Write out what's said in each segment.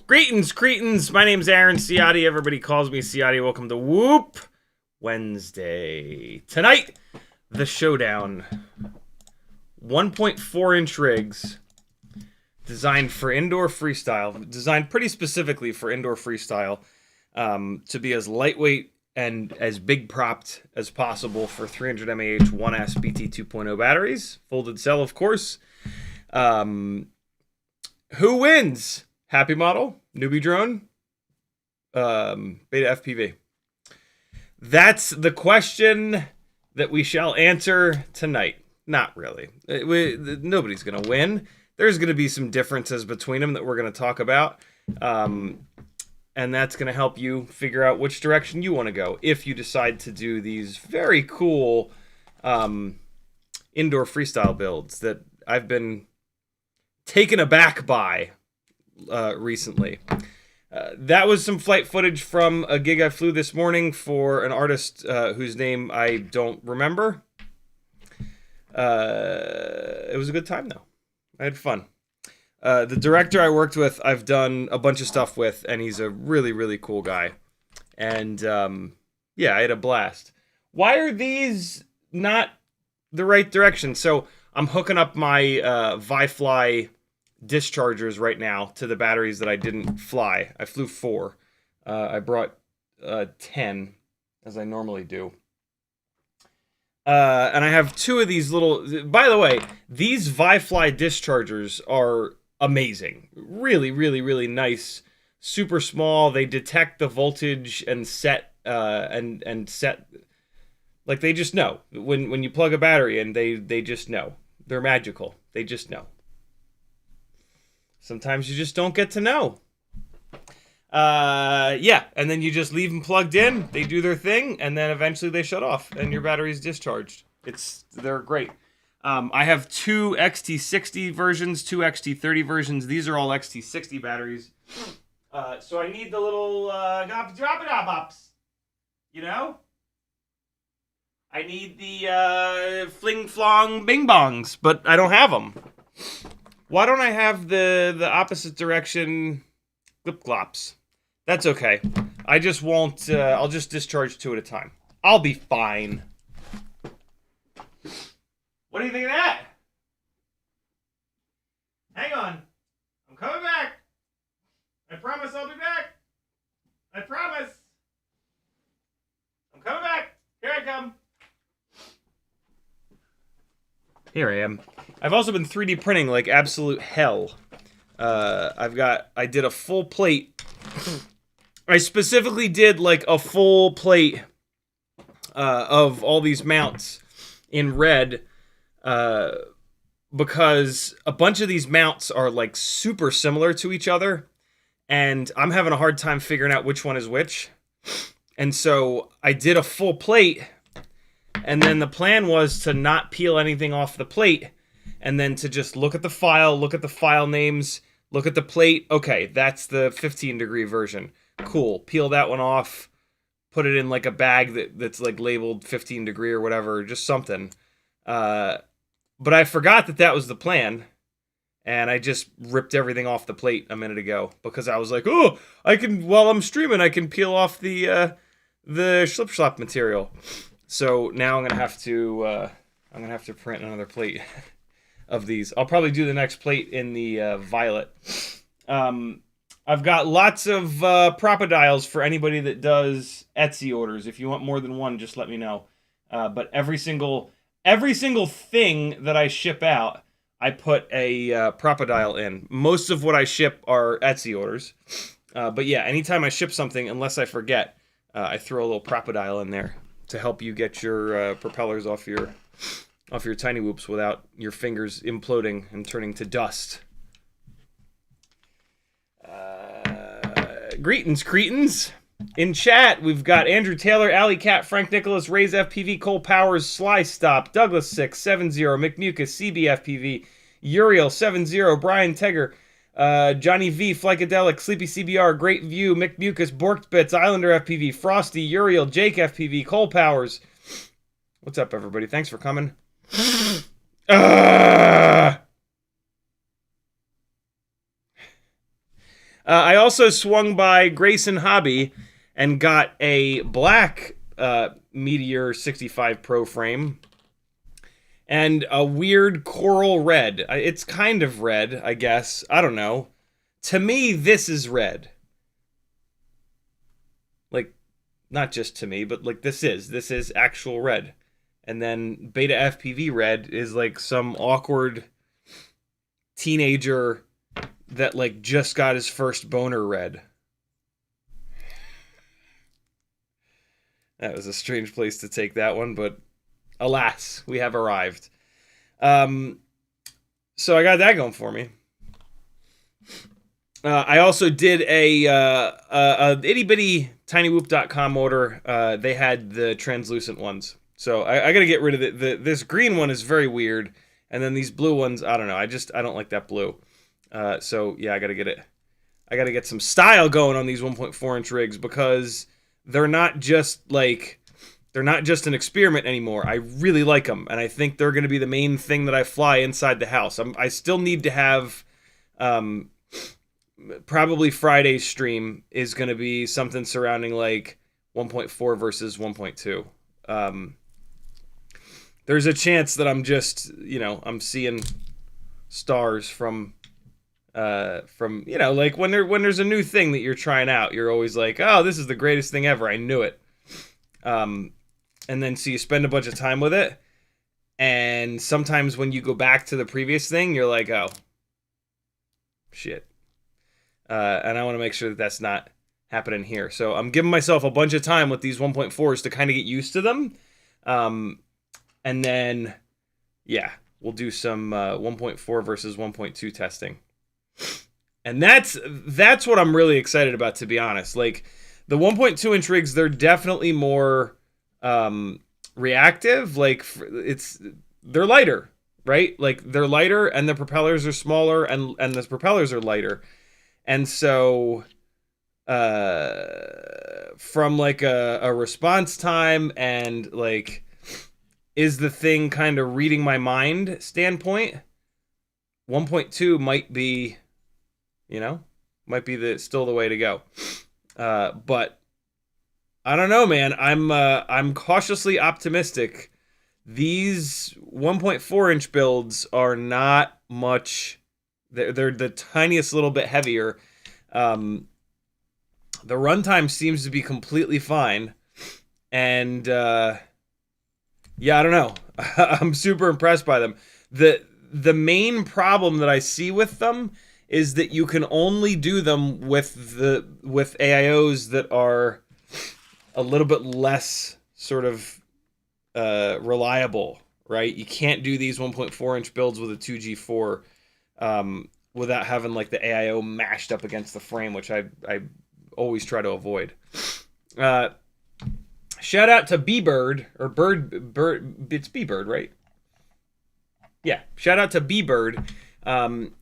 Greetings, cretins. My name's Aaron Ciotti. Everybody calls me Ciotti. Welcome to Whoop Wednesday. Tonight, the showdown. 1.4-inch rigs designed for indoor freestyle. Designed pretty specifically for indoor freestyle to be as lightweight and as big propped as possible for 300 mAh 1S BT 2.0 batteries. Folded cell, of course. Who wins? HappyModel, newbie drone, BetaFPV. That's the question that we shall answer tonight. Not really. Nobody's going to win. There's going to be some differences between them that we're going to talk about. And that's going to help you figure out which direction you want to go if you decide to do these very cool indoor freestyle builds that I've been taken aback by recently. That was some flight footage from a gig I flew this morning for an artist whose name I don't remember. It was a good time though. I had fun. The director I worked with, I've done a bunch of stuff with, and he's a really, really cool guy. And yeah, I had a blast. Why are these not the right direction? So I'm hooking up my ViFly dischargers right now to the batteries that I didn't fly. I flew 4. I brought 10, as I normally do. And I have 2 of these little... By the way, these ViFly dischargers are amazing. Really, really, really nice. Super small. They detect the voltage and set... and set... Like, they just know. When you plug a battery in, they just know. They're magical. They just know. Sometimes you just don't get to know. Yeah, and then you just leave them plugged in. They do their thing, and then eventually they shut off, and your battery's discharged. They're great. I have 2 XT60 versions, 2 XT30 versions. These are all XT60 batteries. So I need the little drop-it-up-ups. You know? I need the fling-flong bing-bongs, but I don't have them. Why don't I have the opposite direction glip-glops? That's okay. I just won't... I'll just discharge 2 at a time. I'll be fine. What do you think of that? Hang on. I'm coming back. I promise I'll be back. I promise. I'm coming back. Here I come. Here I am. I've also been 3D printing like absolute hell. I did a full plate. I specifically did like a full plate of all these mounts in red because a bunch of these mounts are like super similar to each other, and I'm having a hard time figuring out which one is which. And so I did a full plate, and then the plan was to not peel anything off the plate, and then to just look at the file names, look at the plate. Okay, that's the 15-degree version. Cool. Peel that one off, put it in like a bag that's like labeled 15-degree or whatever, just something. But I forgot that was the plan, and I just ripped everything off the plate a minute ago because I was like, oh, while I'm streaming, I can peel off the slip-slop material. So now I'm gonna have to print another plate of these. I'll probably do the next plate in the violet. I've got lots of propodials for anybody that does Etsy orders. If you want more than one, just let me know. But every single thing that I ship out, I put a propodile in. Most of what I ship are Etsy orders. But yeah, anytime I ship something, unless I forget, I throw a little propodile in there to help you get your propellers off your tiny whoops without your fingers imploding and turning to dust. Greetings, cretins. In chat, we've got Andrew Taylor, Alley Cat, Frank Nicholas, Ray's FPV, Cole Powers, Sly Stop, Douglas 670, McMucus, CBFPV, Uriel 70, Brian Tegger, Johnny V, Flycadelic, Sleepy CBR, Great View, McMucus, Borked Bits, Islander FPV, Frosty, Uriel, Jake FPV, Cole Powers. What's up, everybody? Thanks for coming. I also swung by Grayson Hobby and got a black Meteor 65 Pro frame and a weird coral red. It's kind of red, I guess. I don't know. To me, this is red. Like, not just to me, but like this is actual red. And then BetaFPV red is like some awkward teenager that like just got his first boner red. That was a strange place to take that one, but alas, we have arrived. So I got that going for me. I also did a itty bitty tinywhoop.com order. They had the translucent ones, so I got to get rid of it. This green one is very weird, and then these blue ones, I don't know. I don't like that blue. So yeah, I gotta get it. I gotta get some style going on these 1.4-inch rigs because they're not just an experiment anymore. I really like them, and I think they're gonna be the main thing that I fly inside the house. I still need to have, probably Friday's stream is gonna be something surrounding like 1.4 versus 1.2. There's a chance that I'm just, I'm seeing stars from like when there's a new thing that you're trying out, you're always like, oh, this is the greatest thing ever. I knew it. And then so you spend a bunch of time with it, and sometimes when you go back to the previous thing, you're like, oh, shit. And I want to make sure that that's not happening here. So I'm giving myself a bunch of time with these 1.4s to kind of get used to them. And then, yeah, we'll do some 1.4 versus 1.2 testing. And that's what I'm really excited about, to be honest. Like, the 1.2-inch rigs, they're definitely more reactive. Like, they're lighter, right? Like, they're lighter, and the propellers are smaller, and the propellers are lighter. And so, from, like, a response time and, like, is the thing kind of reading my mind standpoint, 1.2 might be, still the way to go. But I don't know, man. I'm cautiously optimistic these 1.4 inch builds are not much. They're the tiniest little bit heavier. The runtime seems to be completely fine, and yeah, I don't know. I'm super impressed by them. The main problem that I see with them is that you can only do them with AIOs that are a little bit less sort of reliable, right? You can't do these 1.4 inch builds with a 2G4 without having like the AIO mashed up against the frame, which I always try to avoid. Shout out to B-Bird, or Bird, it's B-Bird, right? Yeah, shout out to B-Bird.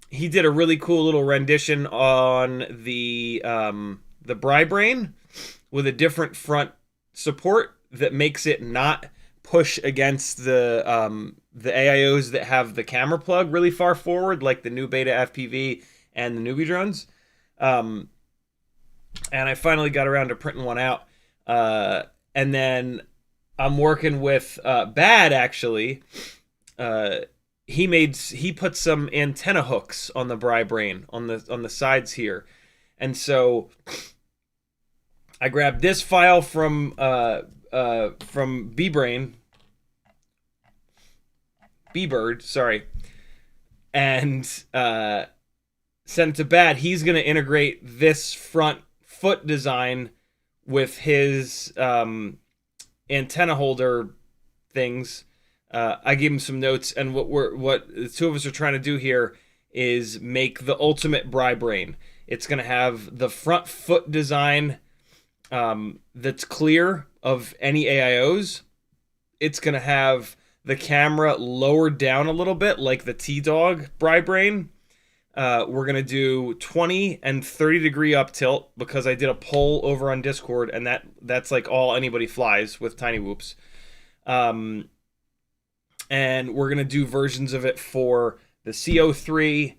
He did a really cool little rendition on the Bri-Brain with a different front support that makes it not push against the AIOs that have the camera plug really far forward, like the new BetaFPV and the newbie drones. And I finally got around to printing one out. And then I'm working with Bad, actually. He put some antenna hooks on the Bri-Brain on the sides here, and so I grabbed this file from B-Bird, sorry, and sent it to Bad. He's gonna integrate this front foot design with his antenna holder things. I gave him some notes, and what the two of us are trying to do here is make the ultimate Bri-Brain. It's going to have the front foot design that's clear of any AIOs. It's going to have the camera lowered down a little bit, like the T-Dog Bri-Brain. We're going to do 20 and 30 degree up tilt, because I did a poll over on Discord, and that's like all anybody flies with Tiny Whoops. And we're going to do versions of it for the CO3,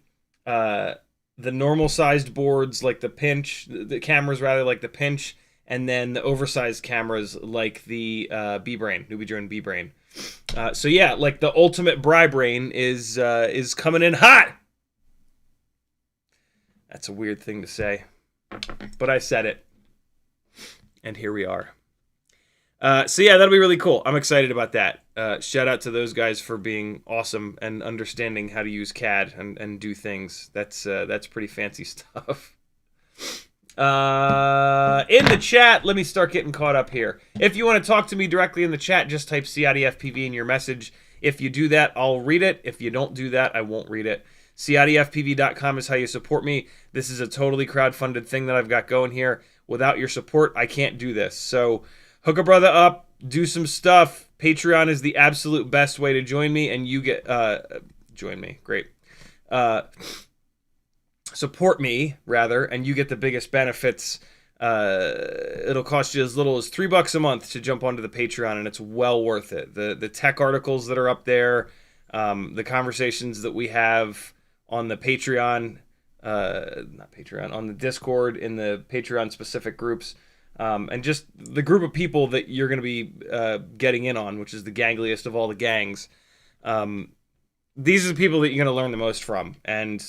the normal sized boards like the Pinch, the cameras rather like the Pinch, and then the oversized cameras like the B-Brain, Newbie Drone B-Brain. So yeah, like the ultimate Bri-Brain is coming in hot. That's a weird thing to say, but I said it, and here we are. So yeah, that'll be really cool. I'm excited about that. Shout out to those guys for being awesome and understanding how to use CAD and do things. That's pretty fancy stuff. In the chat, let me start getting caught up here. If you want to talk to me directly in the chat, just type CiottiFPV in your message. If you do that, I'll read it. If you don't do that, I won't read it. CiottiFPV.com is how you support me. This is a totally crowdfunded thing that I've got going here. Without your support, I can't do this. So hook a brother up, do some stuff. Patreon is the absolute best way to join me, and you get join me. Great. Support me rather, and you get the biggest benefits. It'll cost you as little as $3 a month to jump onto the Patreon, and it's well worth it. The tech articles that are up there, the conversations that we have on the Patreon, on the Discord, in the Patreon specific groups. And just the group of people that you're going to be getting in on, which is the gangliest of all the gangs. These are the people that you're going to learn the most from, and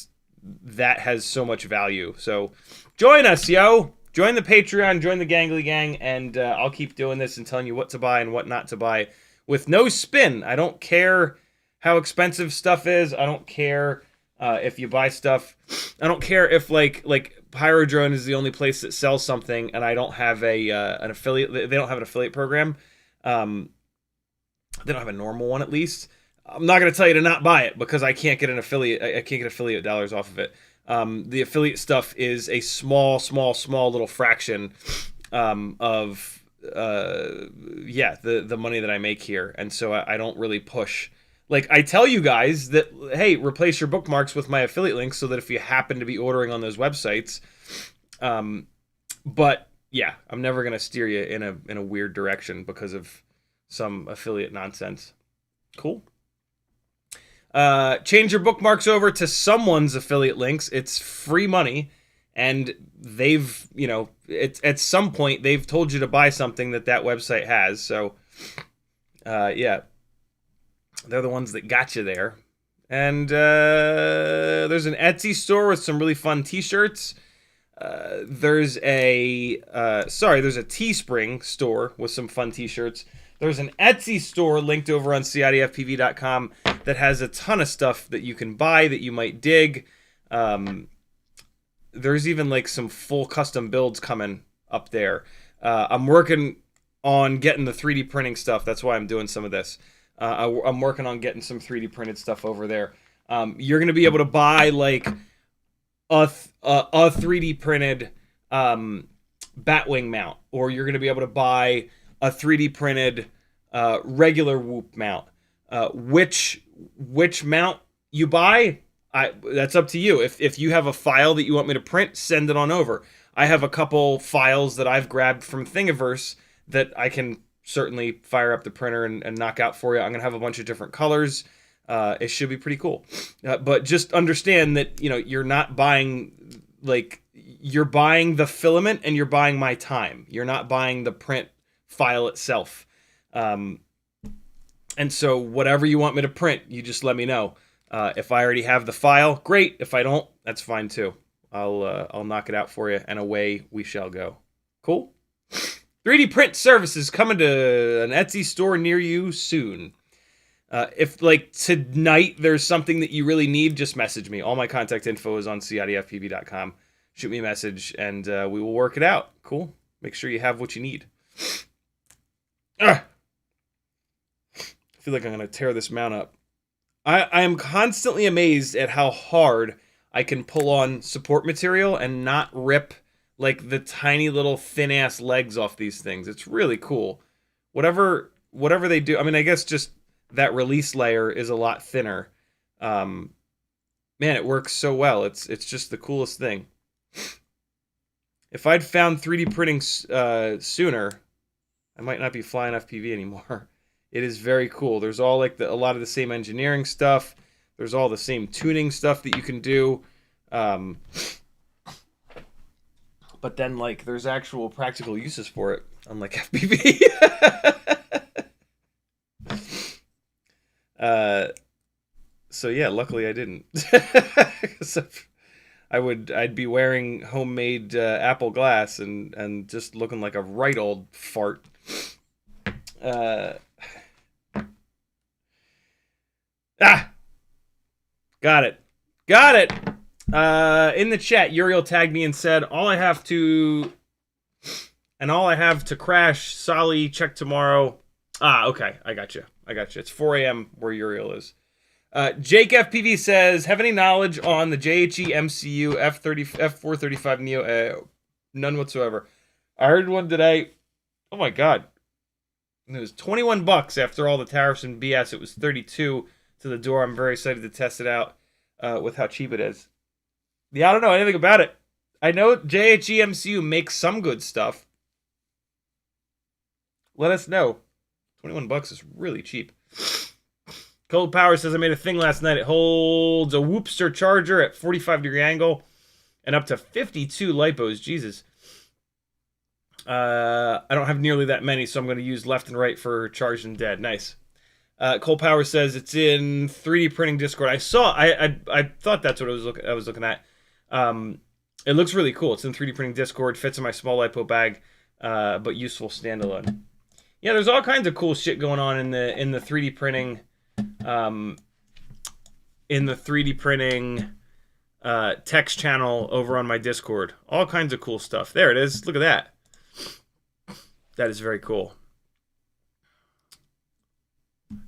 that has so much value. So join us, yo! Join the Patreon, join the Gangly Gang, and I'll keep doing this and telling you what to buy and what not to buy with no spin. I don't care how expensive stuff is. I don't care if you buy stuff. I don't care if like Pyrodrone is the only place that sells something, and I don't have an affiliate. They don't have an affiliate program. They don't have a normal one, at least. I'm not going to tell you to not buy it, because I can't get an affiliate. I can't get affiliate dollars off of it. The affiliate stuff is a small little fraction of the money that I make here, and so I don't really push. Like, I tell you guys that, hey, replace your bookmarks with my affiliate links so that if you happen to be ordering on those websites. But yeah, I'm never going to steer you in a weird direction because of some affiliate nonsense. Cool. Change your bookmarks over to someone's affiliate links. It's free money, and they've, at some point they've told you to buy something that website has. So, yeah. They're the ones that got you there. And there's an Etsy store with some really fun t-shirts. There's a Teespring store with some fun t-shirts. There's an Etsy store linked over on CiottiFPV.com that has a ton of stuff that you can buy that you might dig. There's even like some full custom builds coming up there. I'm working on getting the 3D printing stuff. That's why I'm doing some of this. I'm working on getting some 3D printed stuff over there. You're gonna be able to buy like a 3D printed batwing mount, or you're gonna be able to buy a 3D printed regular Whoop mount. Which mount you buy, that's up to you. If you have a file that you want me to print, send it on over. I have a couple files that I've grabbed from Thingiverse that I can certainly fire up the printer and knock out for you. I'm gonna have a bunch of different colors. It should be pretty cool. But just understand that, you know, you're not buying, like, you're buying the filament and you're buying my time. You're not buying the print file itself. And so whatever you want me to print, you just let me know. If I already have the file, great. If I don't, that's fine too. I'll knock it out for you, and away we shall go. Cool? 3D print services coming to an Etsy store near you soon. If, like, tonight there's something that you really need, just message me. All my contact info is on CiottiFPV.com. Shoot me a message, and we will work it out. Cool? Make sure you have what you need. I feel like I'm going to tear this mount up. I am constantly amazed at how hard I can pull on support material and not rip, like, the tiny little thin-ass legs off these things. It's really cool. Whatever they do, I mean, I guess just that release layer is a lot thinner. Man, it works so well. It's just the coolest thing. If I'd found 3D printing sooner, I might not be flying FPV anymore. It is very cool. There's all like a lot of the same engineering stuff. There's all the same tuning stuff that you can do. But then, like, there's actual practical uses for it, unlike FPV. So yeah, luckily I didn't. So I'd be wearing homemade Apple glass and just looking like a right old fart. Got it. In the chat, Uriel tagged me and said, all I have to crash, Solly, check tomorrow. Okay, I got you. It's 4 a.m. where Uriel is. Jake FPV says, have any knowledge on the JHEMCU F453 Neo AIO? None whatsoever. I heard one today. Oh my god. It was $21 after all the tariffs and BS. It was 32 to the door. I'm very excited to test it out with how cheap it is. Yeah, I don't know anything about it. I know JHEMCU makes some good stuff. Let us know. $21 is really cheap. Cold Power says, I made a thing last night. It holds a Whoopster charger at 45-degree angle and up to 52 lipos. Jesus. I don't have nearly that many, so I'm going to use left and right for charged and dead. Nice. Cold Power says it's in 3D printing Discord. I thought that's what I was looking at. It looks really cool. It's in 3D printing Discord. Fits in my small lipo bag, but useful standalone. Yeah, there's all kinds of cool shit going on in the 3D printing. In the 3D printing text channel over on my Discord. All kinds of cool stuff. There it is. Look at that. That is very cool.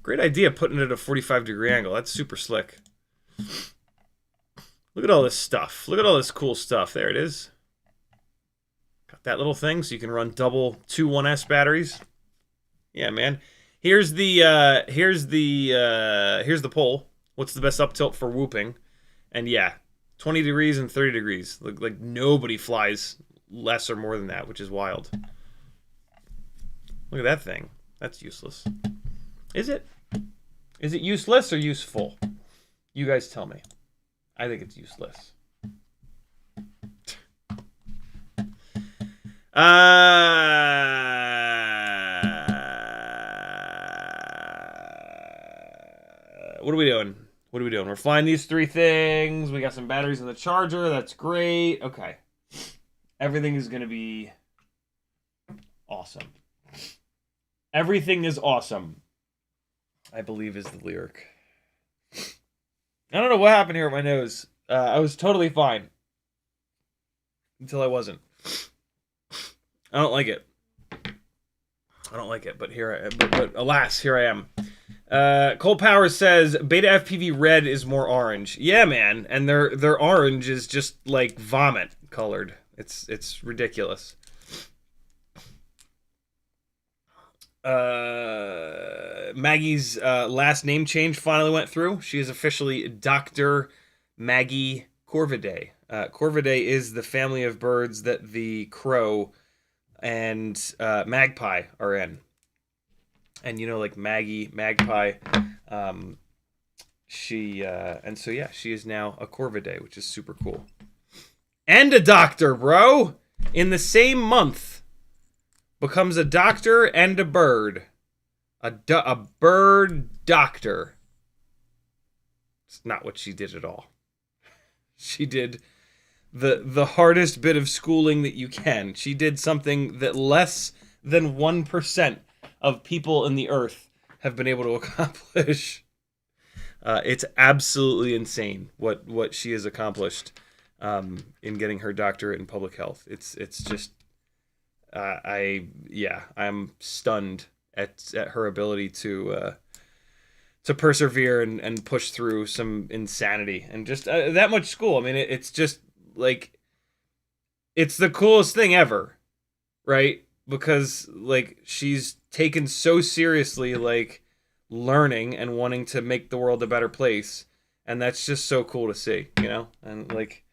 Great idea putting it at a 45-degree angle. That's super slick. Look at all this stuff. Look at all this cool stuff. There it is. Got that little thing so you can run double 2 1S batteries. Yeah, man. Here's the pole. What's the best up tilt for whooping? And yeah, 20 degrees and 30 degrees. Like nobody flies less or more than that, which is wild. Look at that thing. That's useless. Is it? Is it useless or useful? You guys tell me. I think it's useless. What are we doing? What are we doing? We're flying these 3 things. We got some batteries in the charger. That's great. Okay. Everything is going to be awesome. Everything is awesome, I believe is the lyric. I don't know what happened here with my nose. I was totally fine. Until I wasn't. I don't like it. I don't like it, but here I am. But alas, here I am. Cole Powers says BetaFPV red is more orange. Yeah, man, and their orange is just like vomit colored. It's ridiculous. Maggie's last name change finally went through. She is officially Dr. Maggie Corvidae. Corvidae is the family of birds that the crow and magpie are in. And you know, like magpie, she and so yeah, she is now a Corvidae, which is super cool. And a doctor, bro, in the same month, becomes a doctor and a bird, a bird doctor. It's not what she did at all. She did the hardest bit of schooling that you can. She did something that less than 1% of people in the earth have been able to accomplish. It's absolutely insane what she has accomplished in getting her doctorate in public health. It's just I'm stunned at her ability to persevere and push through some insanity and just that much school. I mean, it's just like, it's the coolest thing ever, right? Because like, she's taken so seriously like learning and wanting to make the world a better place, and that's just so cool to see, you know? And like,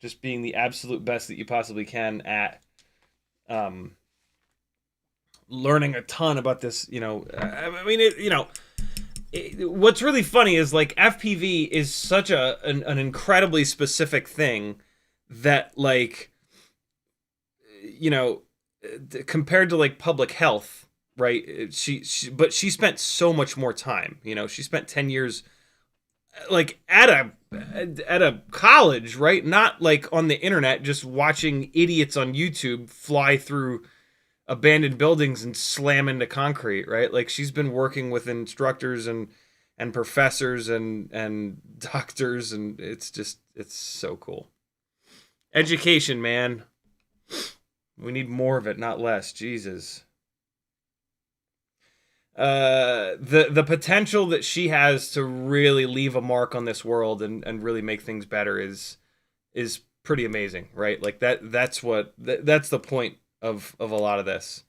just being the absolute best that you possibly can at learning a ton about this, you know. I mean, what's really funny is like FPV is such an incredibly specific thing that, like, you know, compared to like public health, right? But she spent so much more time, you know. She spent 10 years like at a college, right? Not like on the internet just watching idiots on YouTube fly through abandoned buildings and slam into concrete, right? Like, she's been working with instructors and professors and doctors, and it's so cool. Education, man. We need more of it, not less. Jesus. The potential that she has to really leave a mark on this world and really make things better is pretty amazing, right? Like that's the point of a lot of this.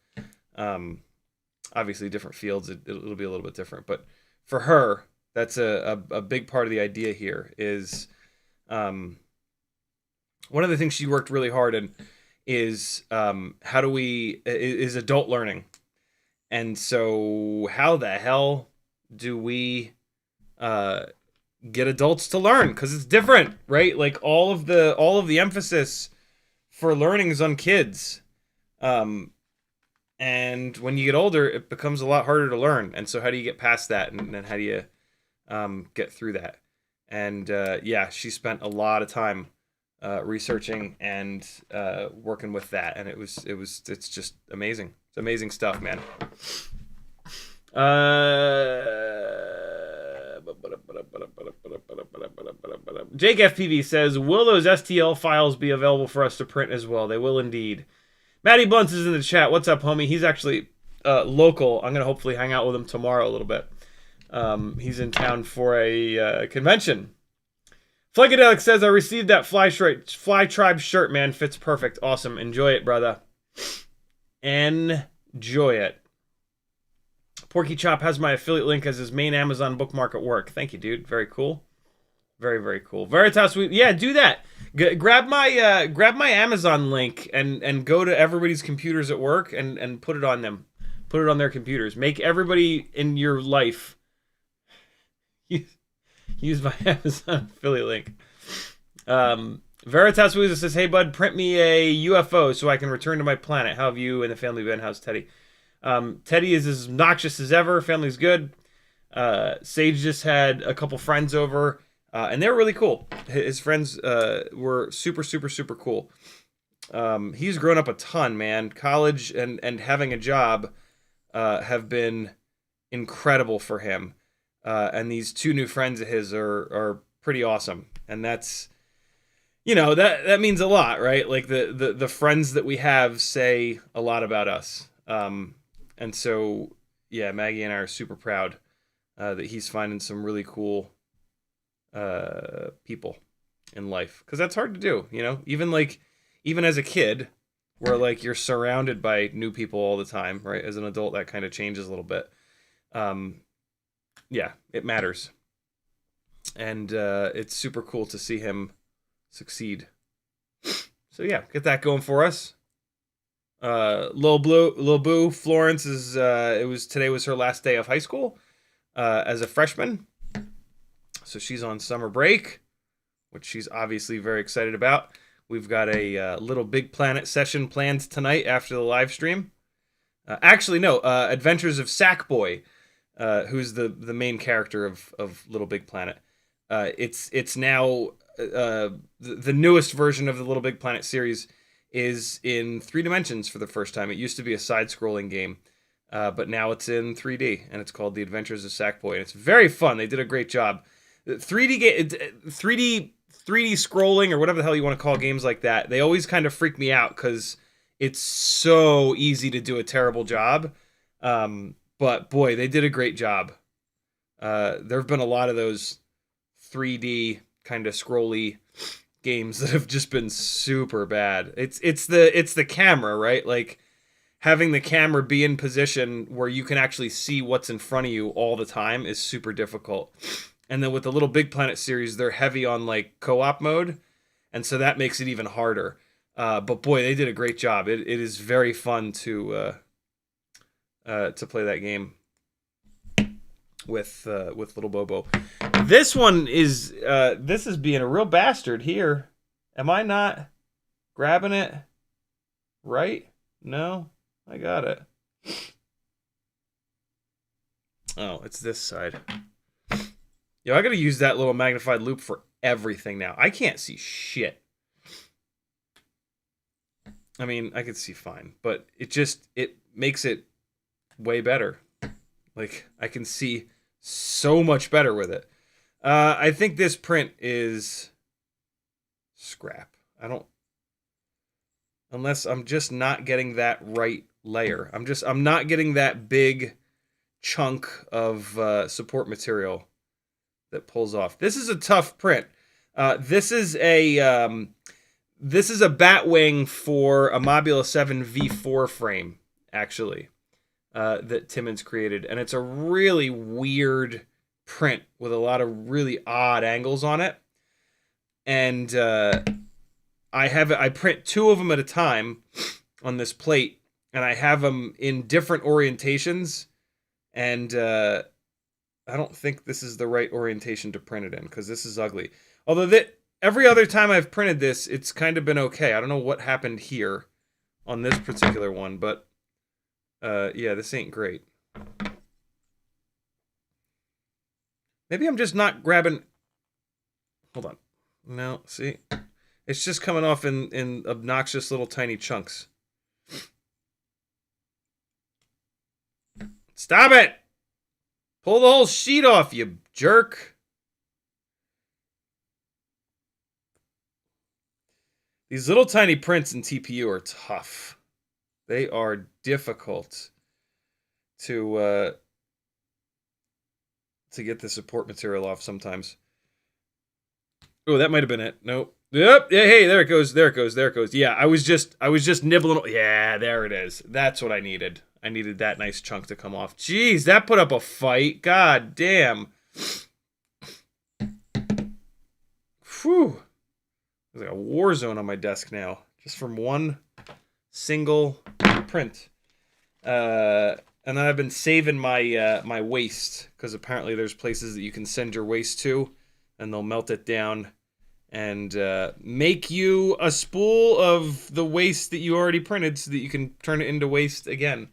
Obviously different fields, it'll be a little bit different, but for her, that's a big part of the idea here is, one of the things she worked really hard in is is adult learning. And so how the hell do we get adults to learn? Because it's different, right? Like all of the emphasis for learning is on kids. And when you get older, it becomes a lot harder to learn. And so how do you get past that? And how do you get through that? And yeah, she spent a lot of time researching and working with that. And it's just amazing. It's amazing stuff, man. Jake FPV says, will those STL files be available for us to print as well? They will indeed. Matty Bunce is in the chat. What's up, homie? He's actually local. I'm going to hopefully hang out with him tomorrow a little bit. He's in town for a convention. Flagadelic says, I received that Fly Tribe shirt, man. Fits perfect. Awesome. Enjoy it, brother. Enjoy it. Porky Chop has my affiliate link as his main Amazon bookmark at work. Thank you, dude. Very cool. Very, very cool. Veritas, yeah, do that. Grab my Amazon link and go to everybody's computers at work and put it on them. Put it on their computers. Make everybody in your life use my Amazon affiliate link. Veritas Weezer says, hey, bud, print me a UFO so I can return to my planet. How have you and the family been? How's Teddy? Teddy is as obnoxious as ever. Family's good. Sage just had a couple friends over, and they were really cool. His friends were super, super, super cool. He's grown up a ton, man. College and having a job have been incredible for him. And these two new friends of his are pretty awesome. And that's, that means a lot, right? Like the friends that we have say a lot about us. And so, yeah, Maggie and I are super proud that he's finding some really cool people in life. Because that's hard to do, even as a kid, where like you're surrounded by new people all the time, right? As an adult, that kind of changes a little bit. Yeah, it matters. And it's super cool to see him succeed. So yeah, get that going for us. Lil Boo, Florence today was her last day of high school as a freshman. So she's on summer break, which she's obviously very excited about. We've got a Little Big Planet session planned tonight after the live stream. Actually, no, Adventures of Sackboy, who's the main character of Little Big Planet. It's now the newest version of the Little Big Planet series is in 3 dimensions for the first time. It used to be a side-scrolling game, but now it's in 3D, and it's called The Adventures of Sackboy, and it's very fun. They did a great job. 3D scrolling, or whatever the hell you want to call games like that, they always kind of freak me out because it's so easy to do a terrible job. But boy, they did a great job. There have been a lot of those 3D kind of scrolly games that have just been super bad. It's the camera, right? Like having the camera be in position where you can actually see what's in front of you all the time is super difficult. And then with the Little Big Planet series, they're heavy on like co-op mode, and so that makes it even harder. But boy, they did a great job. It is very fun to play that game with Little Bobo. This one is being a real bastard here. Am I not grabbing it right? No, I got it. Oh, it's this side. Yo, I gotta use that little magnified loop for everything now. I can't see shit. I mean, I could see fine, but it makes it way better. Like, I can see so much better with it. I think this print is scrap. Unless I'm just not getting that right layer. I'm not getting that big chunk of support material that pulls off. This is a tough print. This is a bat wing for a Mobula 7 V4 frame, actually, that Timmons created, and it's a really weird print with a lot of really odd angles on it. And I print 2 of them at a time on this plate, and I have them in different orientations, and I don't think this is the right orientation to print it in, because this is ugly. Although every other time I've printed this, it's kind of been okay. I don't know what happened here on this particular one, but yeah, this ain't great. Maybe I'm just not grabbing... Hold on. No, see? It's just coming off in obnoxious little tiny chunks. Stop it! Pull the whole sheet off, you jerk. These little tiny prints in TPU are tough. They are difficult to get the support material off sometimes. Oh, that might have been it. Nope. Yep. Yeah, hey, there it goes. There it goes. There it goes. Yeah, I was just nibbling. Yeah, there it is. That's what I needed. I needed that nice chunk to come off. Jeez, that put up a fight. God damn. Whew. There's like a war zone on my desk now, just from one single print. And then I've been saving my my waste, because apparently there's places that you can send your waste to, and they'll melt it down and make you a spool of the waste that you already printed so that you can turn it into waste again.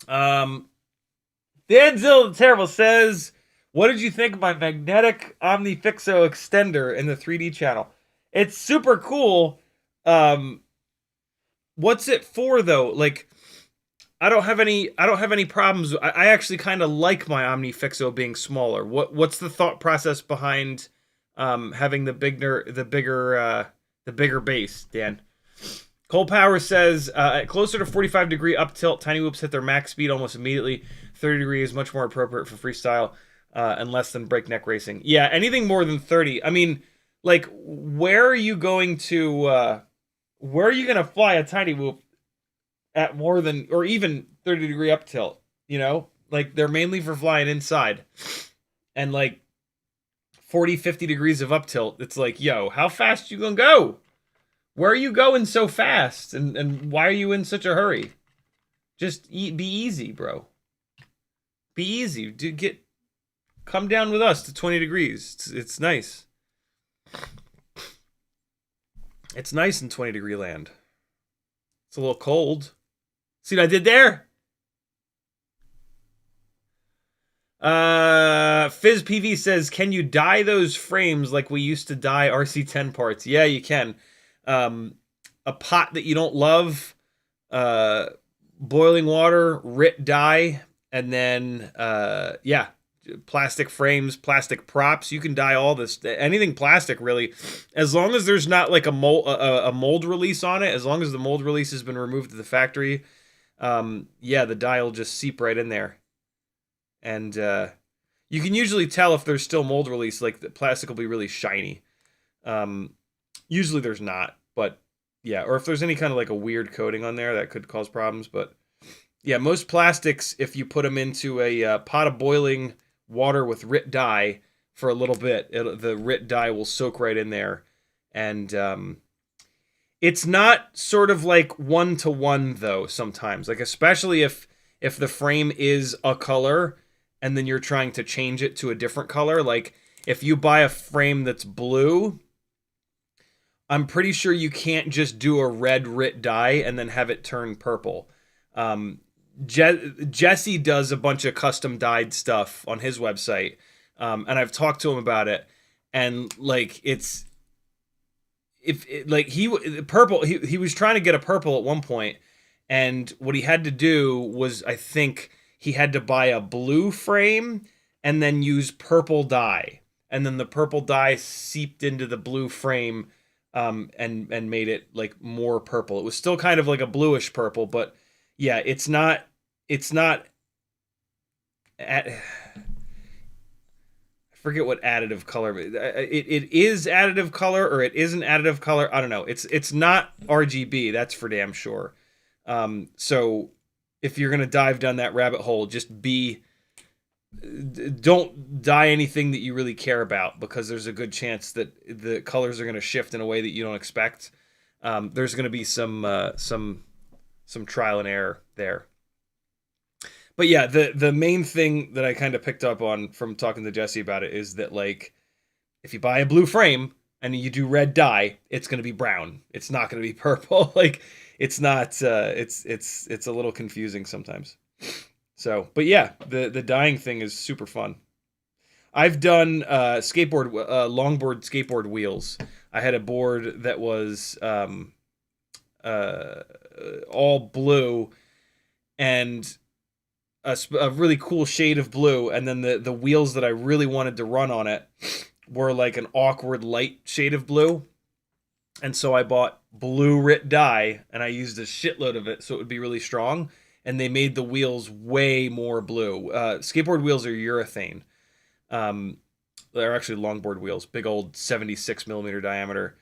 Danzil the Terrible says, what did you think of my magnetic OmniFixo extender in the 3D channel? It's super cool. What's it for though? Like, I don't have any problems. I actually kind of like my OmniFixo being smaller. What's the thought process behind having the bigger base, Dan? Cole Power says, at closer to 45-degree up tilt, tiny whoops hit their max speed almost immediately. 30-degree is much more appropriate for freestyle and less than breakneck racing. Yeah, anything more than 30. I mean, like, where are you going to fly a tiny whoop at more than, or even 30-degree up tilt? You know, like, they're mainly for flying inside. And like 40, 50 degrees of up tilt, it's like, yo, how fast you gonna go? Where are you going so fast? And why are you in such a hurry? Just be easy, bro. Be easy. Dude, come down with us to 20 degrees. It's nice. It's nice in 20-degree land. It's a little cold. See what I did there? Fizz PV says, can you dye those frames like we used to dye RC10 parts? Yeah, you can. A pot that you don't love, boiling water, RIT dye, and then yeah, plastic frames, plastic props. You can dye all this, anything plastic really, as long as there's not like a mold release on it. As long as the mold release has been removed at the factory, yeah, the dye will just seep right in there, and you can usually tell if there's still mold release. Like the plastic will be really shiny. Usually there's not, but yeah, or if there's any kind of like a weird coating on there, that could cause problems. But yeah, most plastics, if you put them into a pot of boiling water with RIT dye for a little bit, the RIT dye will soak right in there. And it's not sort of like one-to-one though sometimes, like especially if the frame is a color and then you're trying to change it to a different color. Like if you buy a frame that's blue, I'm pretty sure you can't just do a red RIT dye and then have it turn purple. Jesse does a bunch of custom dyed stuff on his website, and I've talked to him about it. And like he was trying to get a purple at one point, and what he had to do was, I think he had to buy a blue frame and then use purple dye, and then the purple dye seeped into the blue frame. And made it like more purple. It was still kind of like a bluish purple, but yeah, it's not I forget what additive color it is additive color, or it isn't additive color. I don't know. It's not RGB, that's for damn sure. So if you're gonna dive down that rabbit hole, just don't dye anything that you really care about, because there's a good chance that the colors are going to shift in a way that you don't expect. There's going to be some trial and error there. But yeah, the main thing that I kind of picked up on from talking to Jesse about it is that, like, if you buy a blue frame and you do red dye, it's going to be brown. It's not going to be purple. Like, it's not. It's a little confusing sometimes. So, but yeah, the dyeing thing is super fun. I've done longboard skateboard wheels. I had a board that was all blue and a really cool shade of blue, and then the wheels that I really wanted to run on it were like an awkward light shade of blue. And so I bought blue RIT dye, and I used a shitload of it so it would be really strong. And they made the wheels way more blue. Skateboard wheels are urethane. They're actually longboard wheels, big old 76 millimeter diameter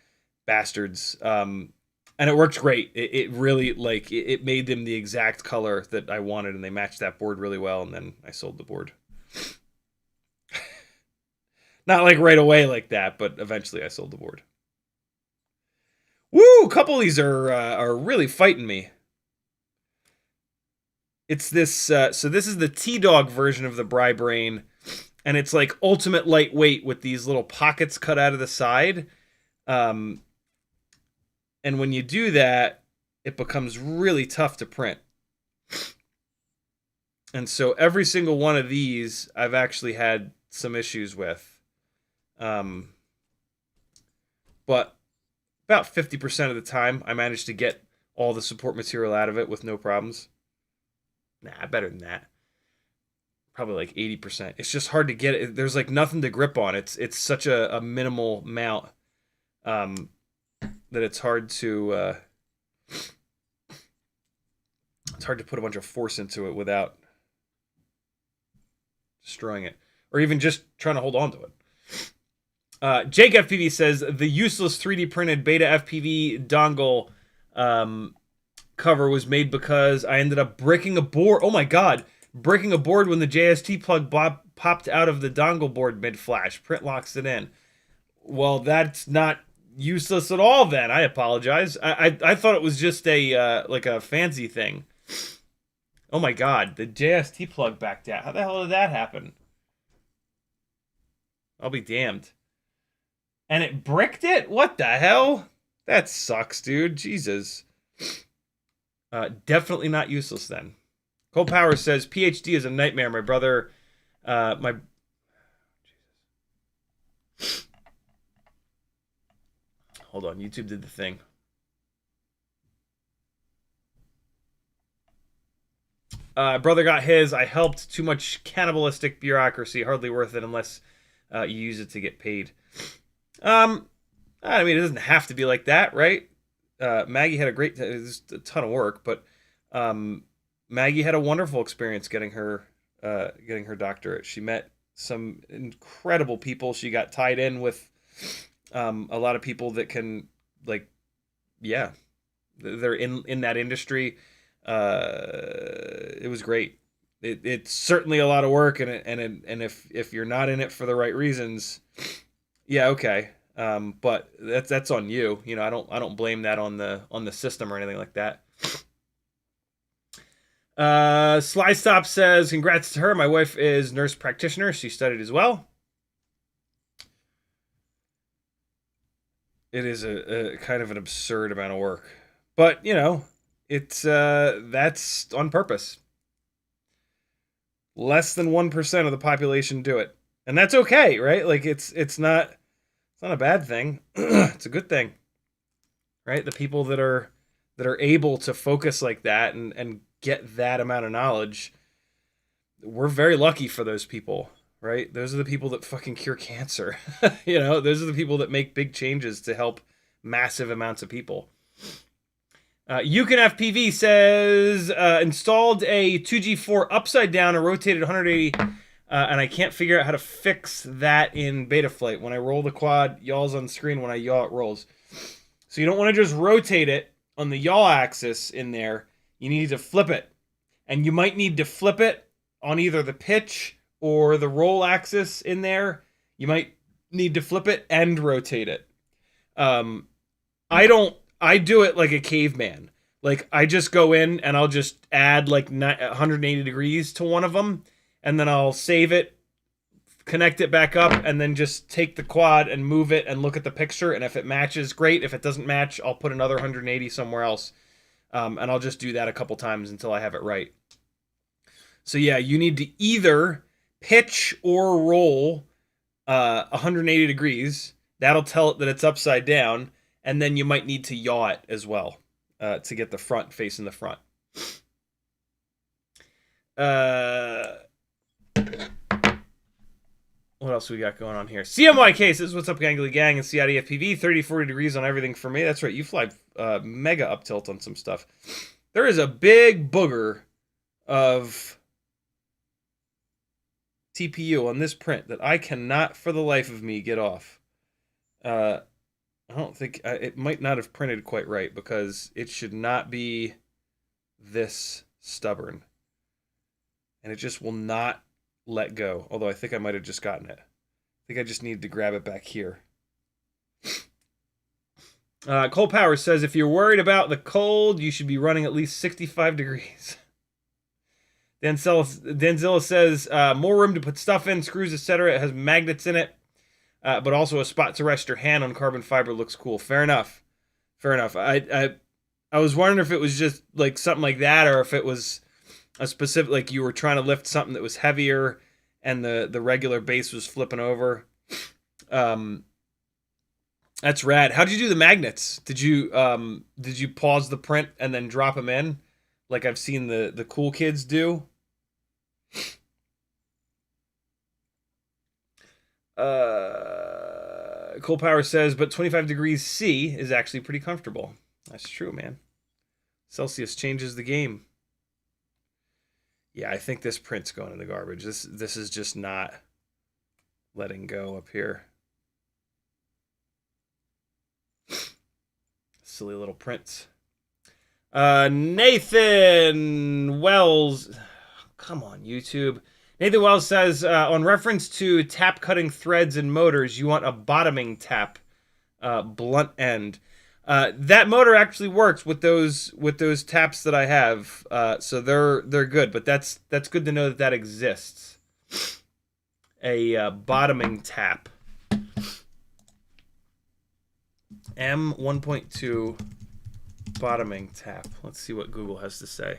bastards. And it worked great. It really, like, it made them the exact color that I wanted, and they matched that board really well. And then I sold the board. Not like right away like that, but eventually I sold the board. Woo! A couple of these are really fighting me. It's this, so this is the T-Dog version of the Bri Brain, and it's like ultimate lightweight with these little pockets cut out of the side. And when you do that, it becomes really tough to print. And so every single one of these I've actually had some issues with. But about 50% of the time, I managed to get all the support material out of it with no problems. Nah, better than that. Probably like 80%. It's just hard to get it. There's like nothing to grip on. It's such a minimal amount that it's hard to put a bunch of force into it without destroying it, or even just trying to hold on to it. JHEMCU F453 says the useless 3D printed BetaFPV dongle cover was made because I ended up breaking a board. Oh my god, breaking a board when the JST plug popped out of the dongle board mid-flash. Print locks it in. Well, that's not useless at all then. I apologize. I thought it was just a like a fancy thing. Oh my god, the JST plug backed out. How the hell did that happen? I'll be damned. And it bricked it? What the hell? That sucks, dude. Jesus. Definitely not useless then. Cole Power says, PhD is a nightmare. My brother, Hold on, YouTube did the thing. Brother got his. I helped. Too much cannibalistic bureaucracy. Hardly worth it unless you use it to get paid. I mean, it doesn't have to be like that, right? Maggie had it was a ton of work, but Maggie had a wonderful experience getting her doctorate. She met some incredible people. She got tied in with a lot of people that can, like, yeah, they're in that industry. It was great. It's certainly a lot of work, and if you're not in it for the right reasons, yeah, okay. But that's on you. You know, I don't blame that on the system or anything like that. Sly Stop says, congrats to her. My wife is nurse practitioner. She studied as well. It is a kind of an absurd amount of work, but you know, it's that's on purpose. Less than 1% of the population do it, and that's okay, right? Like it's not a bad thing. It's a good thing, right? The people that are able to focus like that and get that amount of knowledge, we're very lucky for those people, right? Those are the people that fucking cure cancer. You know, those are the people that make big changes to help massive amounts of people. FPV says, installed a 2G4 upside down and rotated 180, and I can't figure out how to fix that in Betaflight. When I roll the quad, yaw's on screen. When I yaw, it rolls. So you don't want to just rotate it on the yaw axis in there. You need to flip it. And you might need to flip it on either the pitch or the roll axis in there. You might need to flip it and rotate it. I do it like a caveman. Like, I just go in and I'll just add like 180 degrees to one of them, and then I'll save it, connect it back up, and then just take the quad and move it and look at the picture. And if it matches, great. If it doesn't match, I'll put another 180 somewhere else. And I'll just do that a couple times until I have it right. So yeah, you need to either pitch or roll 180 degrees. That'll tell it that it's upside down. And then you might need to yaw it as well to get the front facing the front. What else we got going on here? CMYK says, what's up, Gangly Gang and CiottiFPV? 30-40 degrees on everything for me. That's right, you fly mega up tilt on some stuff. There is a big booger of TPU on this print that I cannot for the life of me get off. I don't think it might not have printed quite right, because it should not be this stubborn. And it just will not let go. Although I think I might have just gotten it. I think I just needed to grab it back here. Cole Power says, if you're worried about the cold, you should be running at least 65 degrees. Denzilla says, more room to put stuff in, screws, etc. It has magnets in it. But also a spot to rest your hand on carbon fiber looks cool. Fair enough. Fair enough. I was wondering if it was just like something like that, or if it was a specific, like you were trying to lift something that was heavier and the regular base was flipping over. That's rad. How did you do the magnets? Did you pause the print and then drop them in, like I've seen the cool kids do? Cool Power says, but 25 degrees C is actually pretty comfortable. That's true, man. Celsius changes the game. Yeah, I think this print's going in the garbage. This is just not letting go up here. Silly little prints. Nathan Wells. Come on, YouTube. Nathan Wells says, on reference to tap cutting threads and motors, you want a bottoming tap, blunt end. That motor actually works with those taps that I have, so they're good. But that's good to know that exists. A bottoming tap. M1.2 bottoming tap. Let's see what Google has to say.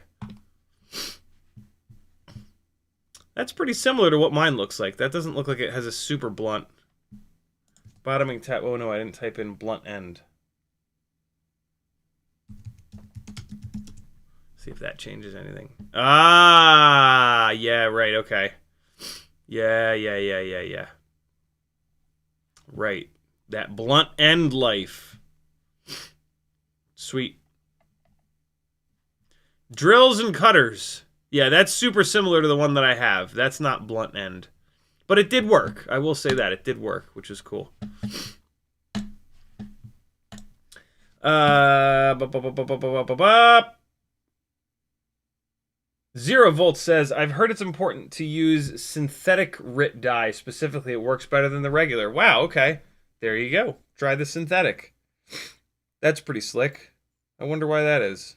That's pretty similar to what mine looks like. That doesn't look like it has a super blunt bottoming tap. Oh no, I didn't type in blunt end. See if that changes anything. Ah, yeah, right, okay. Yeah. Right. That blunt end life. Sweet. Drills and cutters. Yeah, that's super similar to the one that I have. That's not blunt end. But it did work. I will say that. It did work, which is cool. Zero Volt says, I've heard it's important to use synthetic RIT dye. Specifically, it works better than the regular. Wow, okay. There you go. Try the synthetic. That's pretty slick. I wonder why that is.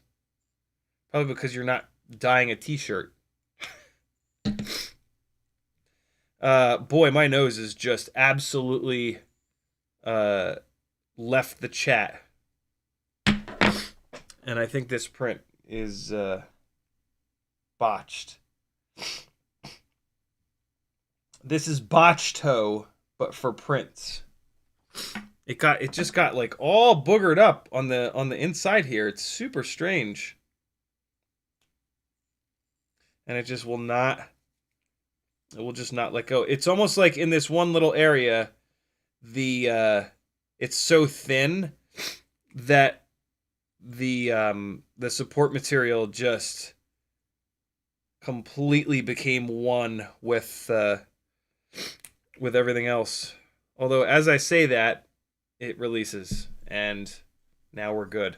Probably because you're not dyeing a t-shirt. Boy, my nose is just absolutely left the chat. And I think this print is botched. This is botched-ho, but for prints. It just got like all boogered up on the inside here. It's super strange. And it just will not, it will just not let go. It's almost like in this one little area, it's so thin that the support material just completely became one with everything else. Although, as I say that, it releases, and now we're good.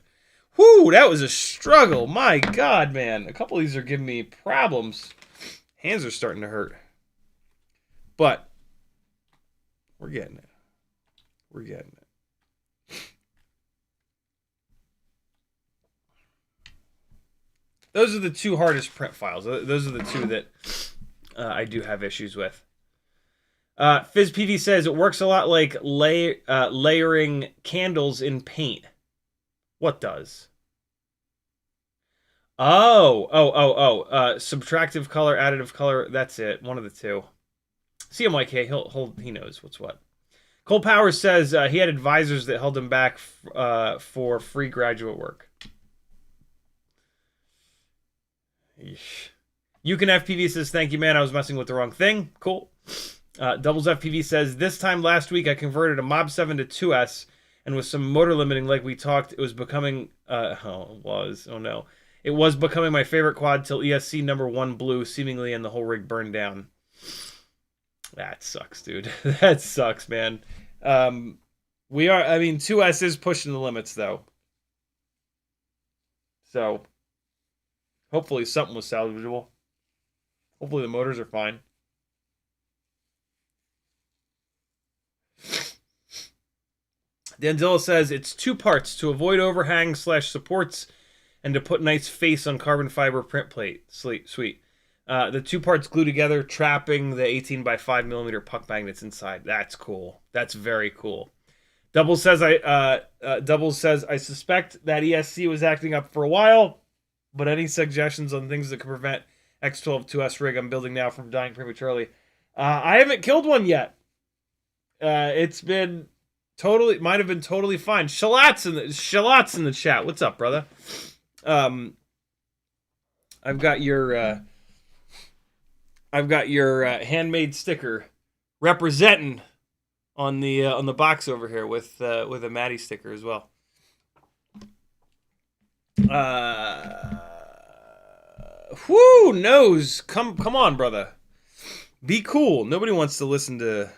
Whew, that was a struggle. My God, man. A couple of these are giving me problems. Hands are starting to hurt. But we're getting it. We're getting it. Those are the two hardest print files. Those are the two that I do have issues with. FizzPV says it works a lot like layering candles in paint. What does? Subtractive color, additive color. That's it. One of the two. CMYK, he knows what's what. Cole Powers says he had advisors that held him back for free graduate work. Eesh. YuCanFPV says, thank you, man. I was messing with the wrong thing. Cool. Doubles FPV says, this time last week I converted a Mob 7 to 2S, and with some motor limiting like we talked, it was becoming... It was becoming my favorite quad till ESC number 1 blew, seemingly, and the whole rig burned down. That sucks, dude. That sucks, man. 2S is pushing the limits, though. So, hopefully something was salvageable. Hopefully the motors are fine. Dandilla says, it's 2 parts to avoid overhang/supports and to put nice face on carbon fiber print plate. Sweet. The 2 parts glue together, trapping the 18 by 5 millimeter puck magnets inside. That's cool. That's very cool. Doubles says, I suspect that ESC was acting up for a while, but any suggestions on things that could prevent X12-2S rig I'm building now from dying prematurely. I haven't killed one yet. It's been totally, might have been totally fine. Shallots in the chat. What's up, brother? I've got your handmade sticker representing on the box over here with a Maddie sticker as well. Whoo, nose. Come on, brother. Be cool. Nobody wants to listen to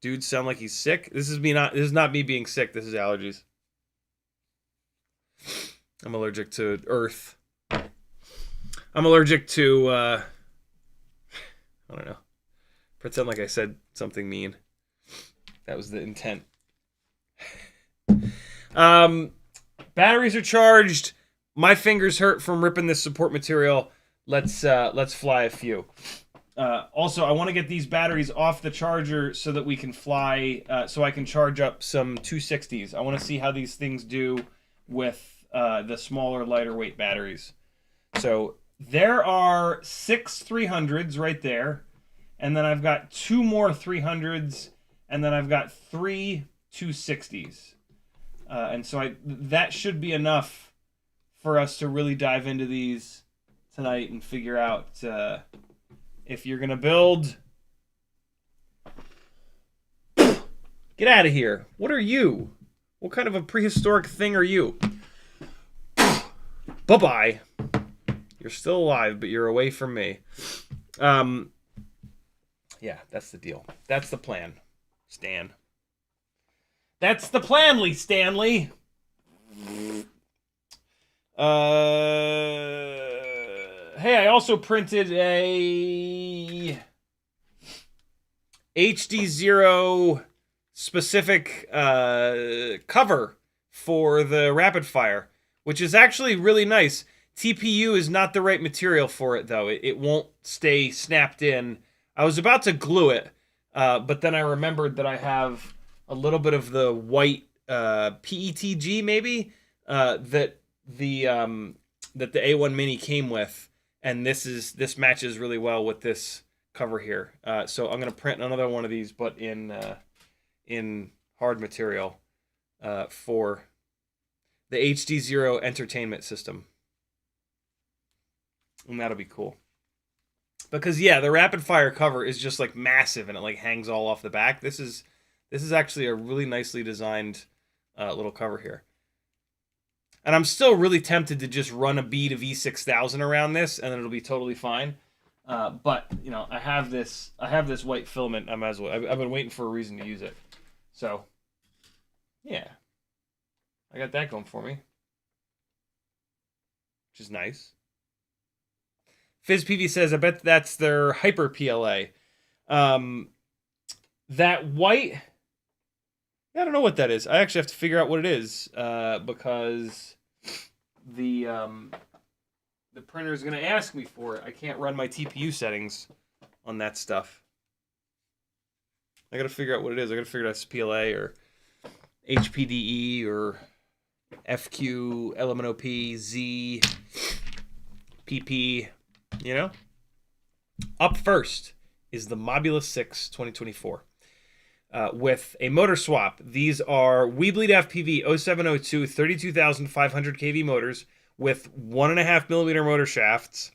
dude sound like he's sick. This is not me being sick. This is allergies. I'm allergic to earth. I'm allergic to I don't know. Pretend like I said something mean. That was the intent. Batteries are charged. My fingers hurt from ripping this support material. Let's fly a few. Also, I want to get these batteries off the charger so that we can fly, so I can charge up some 260s. I want to see how these things do with the smaller, lighter weight batteries. So there are 6 300s right there, and then I've got 2 more 300s, and then I've got 3 260s. And so that should be enough for us to really dive into these tonight and figure out if you're going to build. Get out of here. What are you? What kind of a prehistoric thing are you? Bye-bye. You're still alive, but you're away from me. Yeah, that's the deal. That's the plan, Stan. That's the plan, Lee Stanley. Hey, I also printed a HD0 specific cover for the rapid fire, which is actually really nice. TPU is not the right material for it, though. It won't stay snapped in. I was about to glue it, but then I remembered that I have a little bit of the white PETG, maybe, that the A1 Mini came with, and this matches really well with this cover here. So I'm gonna print another one of these, but in hard material for the HD0 entertainment system, and that'll be cool. Because yeah, the rapid fire cover is just like massive, and it like hangs all off the back. This is actually a really nicely designed little cover here. And I'm still really tempted to just run a bead of E6000 around this, and then it'll be totally fine. But you know, I have this white filament. I might as well. I've been waiting for a reason to use it. So yeah, I got that going for me, which is nice. FizzPV says, I bet that's their Hyper PLA. That white, I don't know what that is. I actually have to figure out what it is because the printer is going to ask me for it. I can't run my TPU settings on that stuff. I got to figure out what it is. I got to figure out if it's PLA or HPDE or FQ, LMNOP, Z, PP. You know? Up first is the Mobula 6 2024 with a motor swap. These are BetaFPV 0702 32,500 kV motors with 1.5mm motor shafts,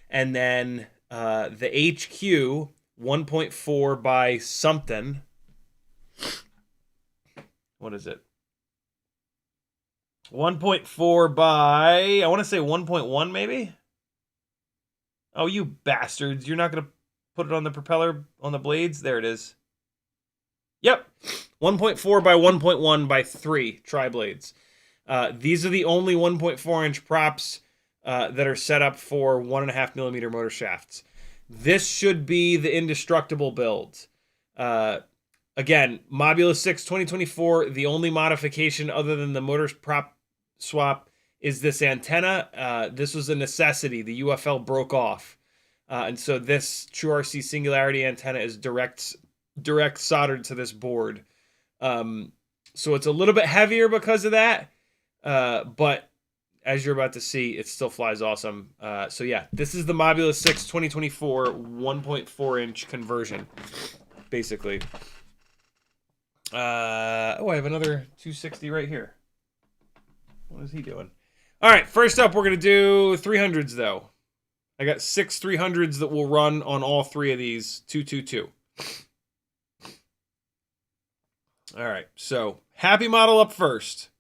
and then the HQ 1.4 by something. What is it? 1.4 by, I want to say 1.1 maybe? Oh, you bastards. You're not going to put it on the propeller, on the blades? There it is. Yep. 1.4 by 1.1 by 3 tri-blades. These are the only 1.4-inch props that are set up for 1.5mm motor shafts. This should be the indestructible build. Again, Mobula 6 2024, the only modification other than the motor prop swap is this antenna. This was a necessity. The UFL broke off. And so this TrueRC Singularity antenna is direct soldered to this board. So it's a little bit heavier because of that. But as you're about to see, it still flies awesome. So yeah, this is the Mobula 6 2024 1.4-inch conversion, basically. Oh, I have another 260 right here. What is he doing? All right, first up, we're going to do 300s, though. I got 6 300s that will run on all 3 of these, 222. All right, so HappyModel up first.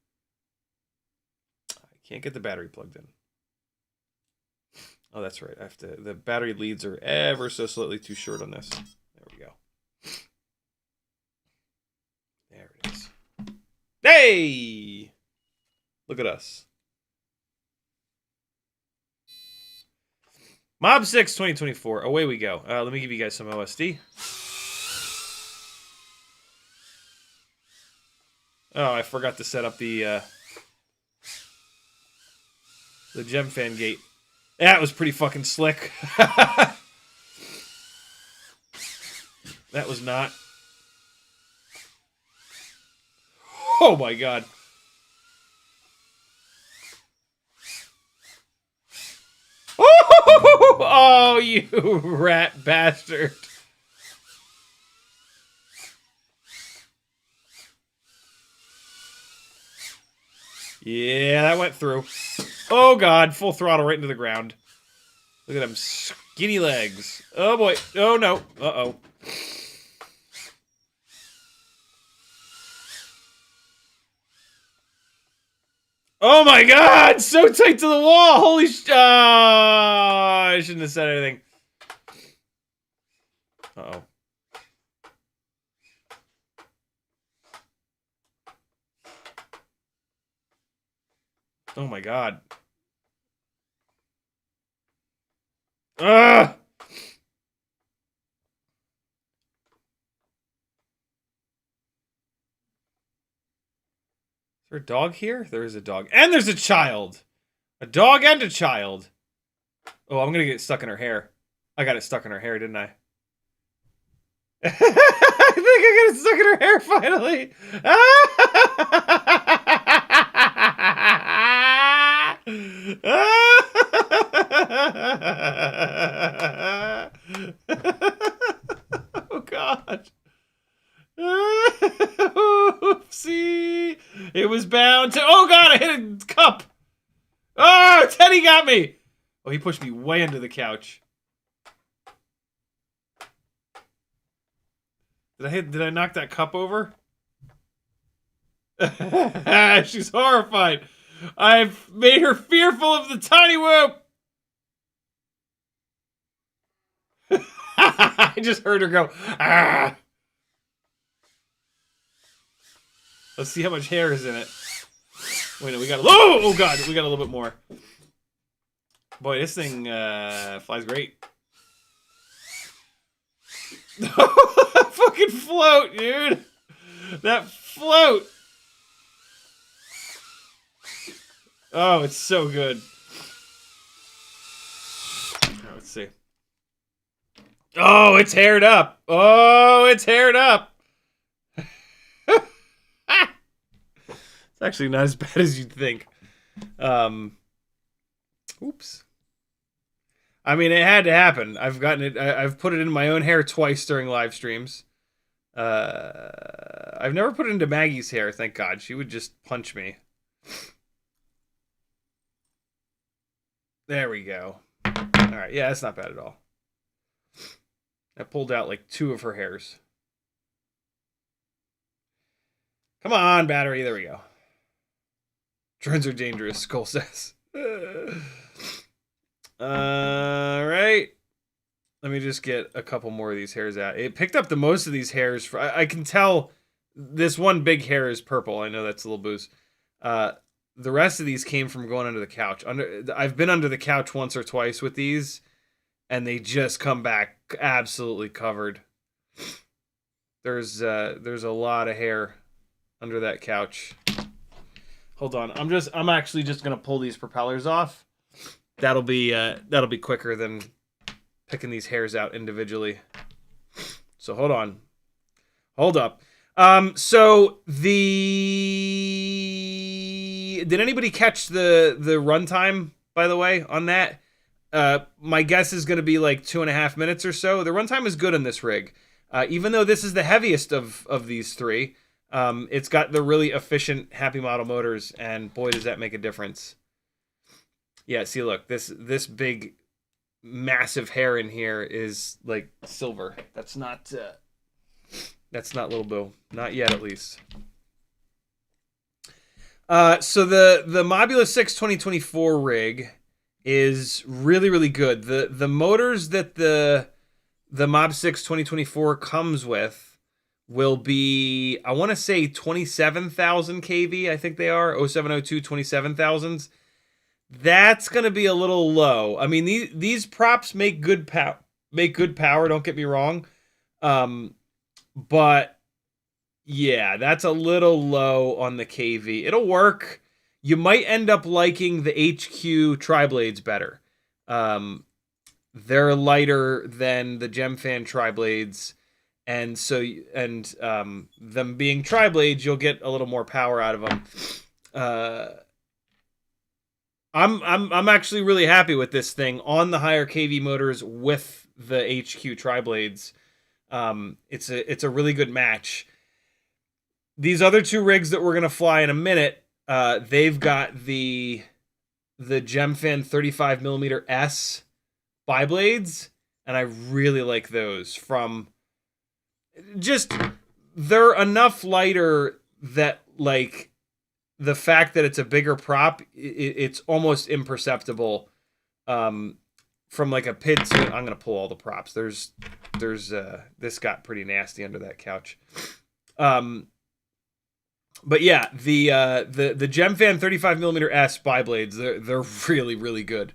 I can't get the battery plugged in. Oh, that's right. I have to. The battery leads are ever so slightly too short on this. There we go. There it is. Hey! Look at us. Mob 6 2024. Away we go. Let me give you guys some OSD. Oh, I forgot to set up the gem fan gate. That was pretty fucking slick. That was not. Oh my god. Oh, you rat bastard. Yeah, that went through. Oh god, full throttle right into the ground. Look at them skinny legs. Oh boy. Oh no. Uh-oh. Oh my god! So tight to the wall! Holy I shouldn't have said anything. Uh-oh. Oh my god. Ugh! Is there a dog here? There is a dog. And there's a child! A dog and a child! Oh, I'm gonna get stuck in her hair. I got it stuck in her hair, didn't I? I think I got it stuck in her hair finally! Oh god. Oopsie. It was bound to. Oh god, I hit a cup. Oh, Teddy got me. Oh, he pushed me way under the couch. Did I knock that cup over? She's horrified. I've made her fearful of the tiny whoop. I just heard her go, ah. Let's see how much hair is in it. Wait, no, we got a oh god, we got a little bit more. Boy, this thing flies great. Fucking float, dude. That float. Oh, it's so good. Oh, let's see. Oh, it's haired up. Oh, it's haired up. It's actually not as bad as you'd think. Oops. I mean, it had to happen. I've gotten it. I've put it in my own hair twice during live streams. I've never put it into Maggie's hair. Thank God. She would just punch me. There we go. All right. Yeah, that's not bad at all. I pulled out like 2 of her hairs. Come on, battery. There we go. Drones are dangerous, Skull says. Alright. Let me just get a couple more of these hairs out. It picked up the most of these hairs. I can tell this one big hair is purple. I know that's a little boost. The rest of these came from going under the couch. I've been under the couch once or twice with these, and they just come back absolutely covered. There's a lot of hair under that couch. Hold on. I'm actually just gonna pull these propellers off. That'll be quicker than picking these hairs out individually. So hold on. Hold up. So the anybody catch the runtime, by the way, on that? My guess is going to be like 2.5 minutes or so. The runtime is good on this rig. Even though this is the heaviest of these three, it's got the really efficient HappyModel motors, and boy, does that make a difference. Yeah, see, look, this big, massive hair in here is like silver. That's not Little Boo. Not yet, at least. So the Mobula 6 2024 rig is really, really good. The motors that the Mob 6 2024 comes with will be, I want to say 27,000 kV. I think they are 0702 27,000s. That's going to be a little low. I mean, these props make good power. Don't get me wrong. But yeah, that's a little low on the kV. It'll work. You might end up liking the HQ tri-blades better. They're lighter than the GemFan tri-blades, and them being tri-blades, you'll get a little more power out of them. I'm actually really happy with this thing on the higher kV motors with the HQ tri-blades. It's a really good match. These other two rigs that we're gonna fly in a minute, they've got the GemFan 35mm S bi-blades, and I really like those. They're enough lighter that, like, the fact that it's a bigger prop, it's almost imperceptible. From like a PID to, I'm gonna pull all the props. There's this got pretty nasty under that couch. But yeah, the GemFan 35mm S bi-blades, they're really, really good.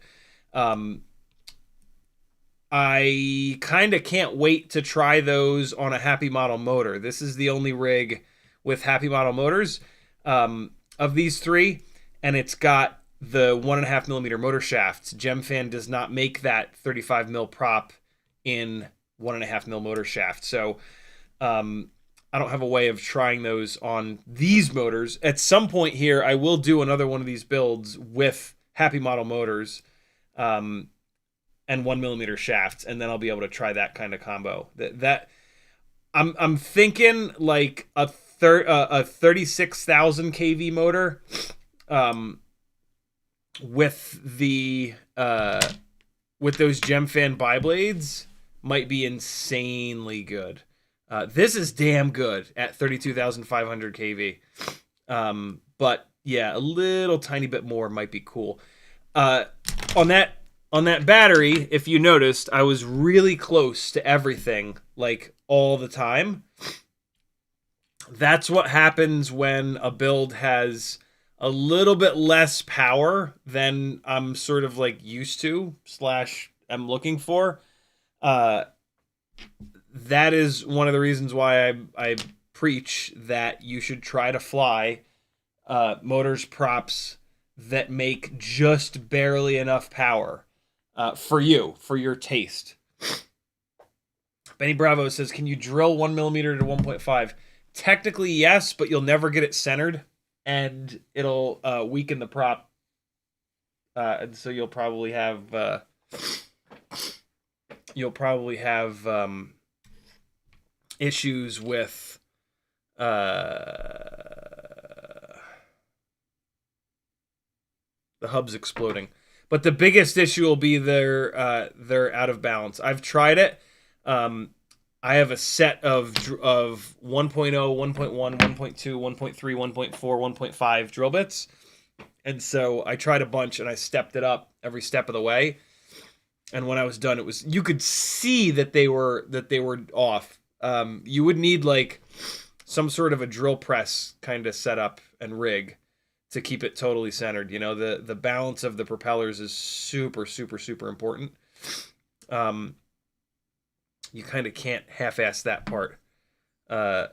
I kind of can't wait to try those on a HappyModel motor. This is the only rig with HappyModel motors of these three, and it's got the 1.5mm motor shafts. GemFan does not make that 35mm prop in 1.5mm motor shaft, so I don't have a way of trying those on these motors. At some point here, I will do another one of these builds with HappyModel motors and 1mm shafts, and then I'll be able to try that kind of combo. I'm thinking like a 36,000 kV motor with those GemFan bi-blades might be insanely good. This is damn good at 32,500 kV. But yeah, a little tiny bit more might be cool. On that battery, if you noticed, I was really close to everything, like all the time. That's what happens when a build has a little bit less power than I'm sort of like used to / I'm looking for. That is one of the reasons why I preach that you should try to fly motors props that make just barely enough power for your taste. Benny Bravo says, can you drill 1mm to 1.5? Technically, yes, but you'll never get it centered, and it'll weaken the prop. And so you'll probably have issues with the hubs exploding. But the biggest issue will be they're out of balance. I've tried it. I have a set of 1.0, 1.1, 1.2, 1.3, 1.4, 1.5 drill bits. And so I tried a bunch and I stepped it up every step of the way. And when I was done, you could see that they were off. You would need like some sort of a drill press kind of setup and rig to keep it totally centered. You know, the balance of the propellers is super, super, super important. You kind of can't half-ass that part. And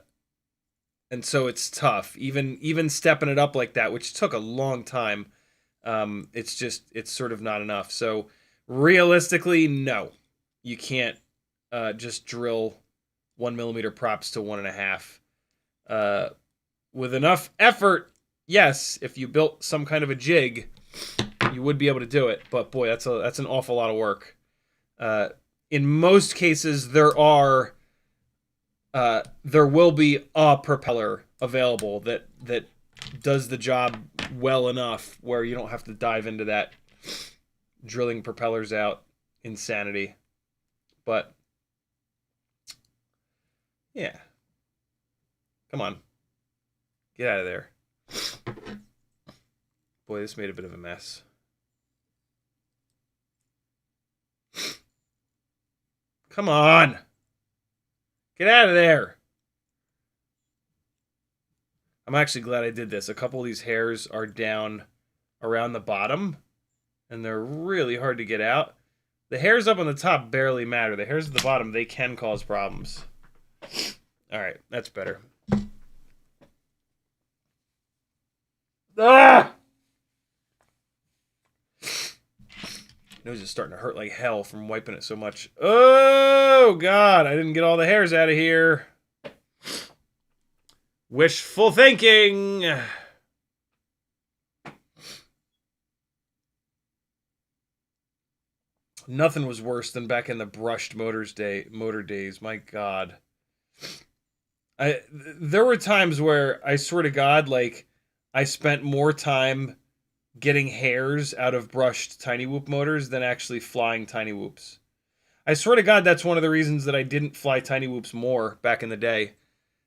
so it's tough. Even stepping it up like that, which took a long time, it's sort of not enough. So realistically, no. You can't just drill 1mm props to 1.5. With enough effort, yes, if you built some kind of a jig, you would be able to do it. But boy, that's an awful lot of work. In most cases, there will be a propeller available that does the job well enough where you don't have to dive into that drilling propellers out insanity. But yeah, come on, get out of there. Boy, this made a bit of a mess. Come on, get out of there. I'm actually glad I did this. A couple of these hairs are down around the bottom, and they're really hard to get out. The hairs up on the top barely matter. The hairs at the bottom, they can cause problems. All right, that's better. Ah! Nose is starting to hurt like hell from wiping it so much. Oh, God, I didn't get all the hairs out of here. Wishful thinking. Nothing was worse than back in the brushed motor days. My God. There were times where I swear to God, like, I spent more time getting hairs out of brushed tiny whoop motors than actually flying tiny whoops. I swear to God, that's one of the reasons that I didn't fly tiny whoops more back in the day,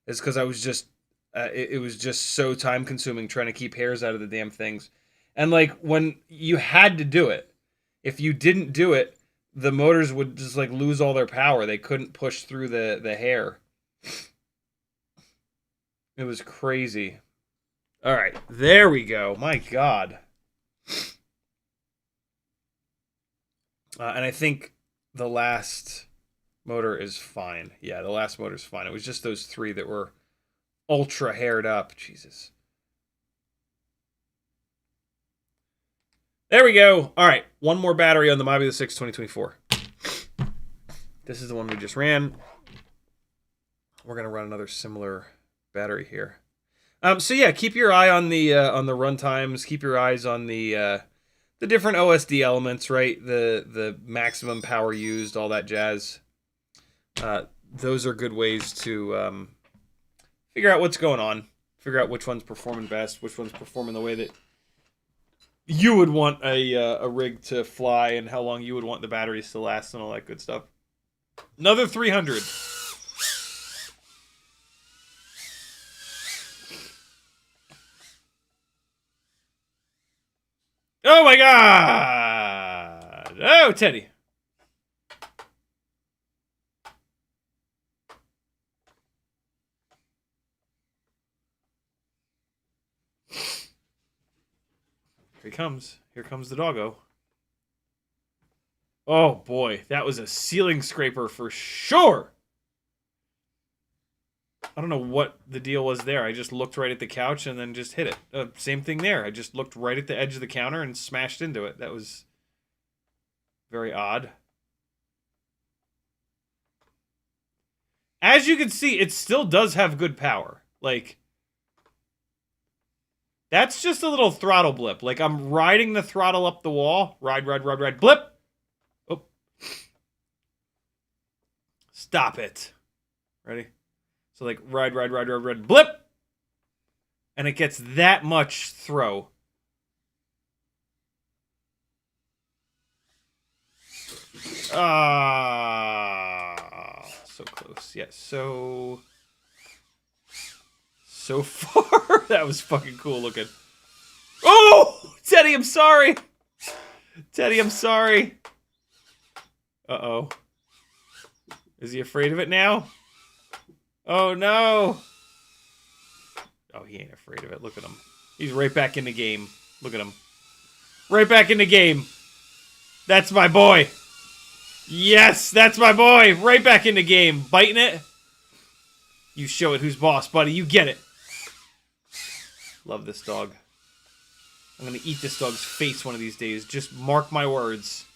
is because I was just it was just so time consuming trying to keep hairs out of the damn things. And like when you had to do it, if you didn't do it, the motors would just like lose all their power. They couldn't push through the hair. It was crazy. All right, there we go. My God. And I think the last motor is fine. Yeah, the last motor's fine. It was just those three that were ultra haired up. Jesus. There we go. All right, one more battery on the Mobula 6 2024. This is the one we just ran. We're gonna run another similar battery here. So yeah, keep your eye on the run times. Keep your eyes on the different OSD elements, right? The maximum power used, all that jazz. Those are good ways to figure out what's going on. Figure out which one's performing best, which one's performing the way that you would want a rig to fly, and how long you would want the batteries to last, and all that good stuff. Another 300. Oh my God! Oh, Teddy. Here he comes. Here comes the doggo. Oh boy, that was a ceiling scraper for sure. I don't know what the deal was there. I just looked right at the couch and then just hit it. Same thing there. I just looked right at the edge of the counter and smashed into it. That was very odd. As you can see, it still does have good power. Like, that's just a little throttle blip. Like, I'm riding the throttle up the wall. Ride, blip! Oh. Stop it. Ready? So, like, ride, blip! And it gets that much throw. So close. Yeah, so far. That was fucking cool looking. Oh! Teddy, I'm sorry! Teddy, I'm sorry. Uh-oh. Is he afraid of it now? Oh, no! Oh, he ain't afraid of it. Look at him. He's right back in the game. Look at him. Right back in the game. That's my boy. Yes, that's my boy. Right back in the game. Biting it. You show it who's boss, buddy. You get it. Love this dog. I'm going to eat this dog's face one of these days. Just mark my words.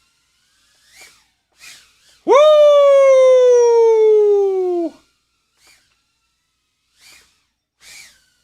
Woo!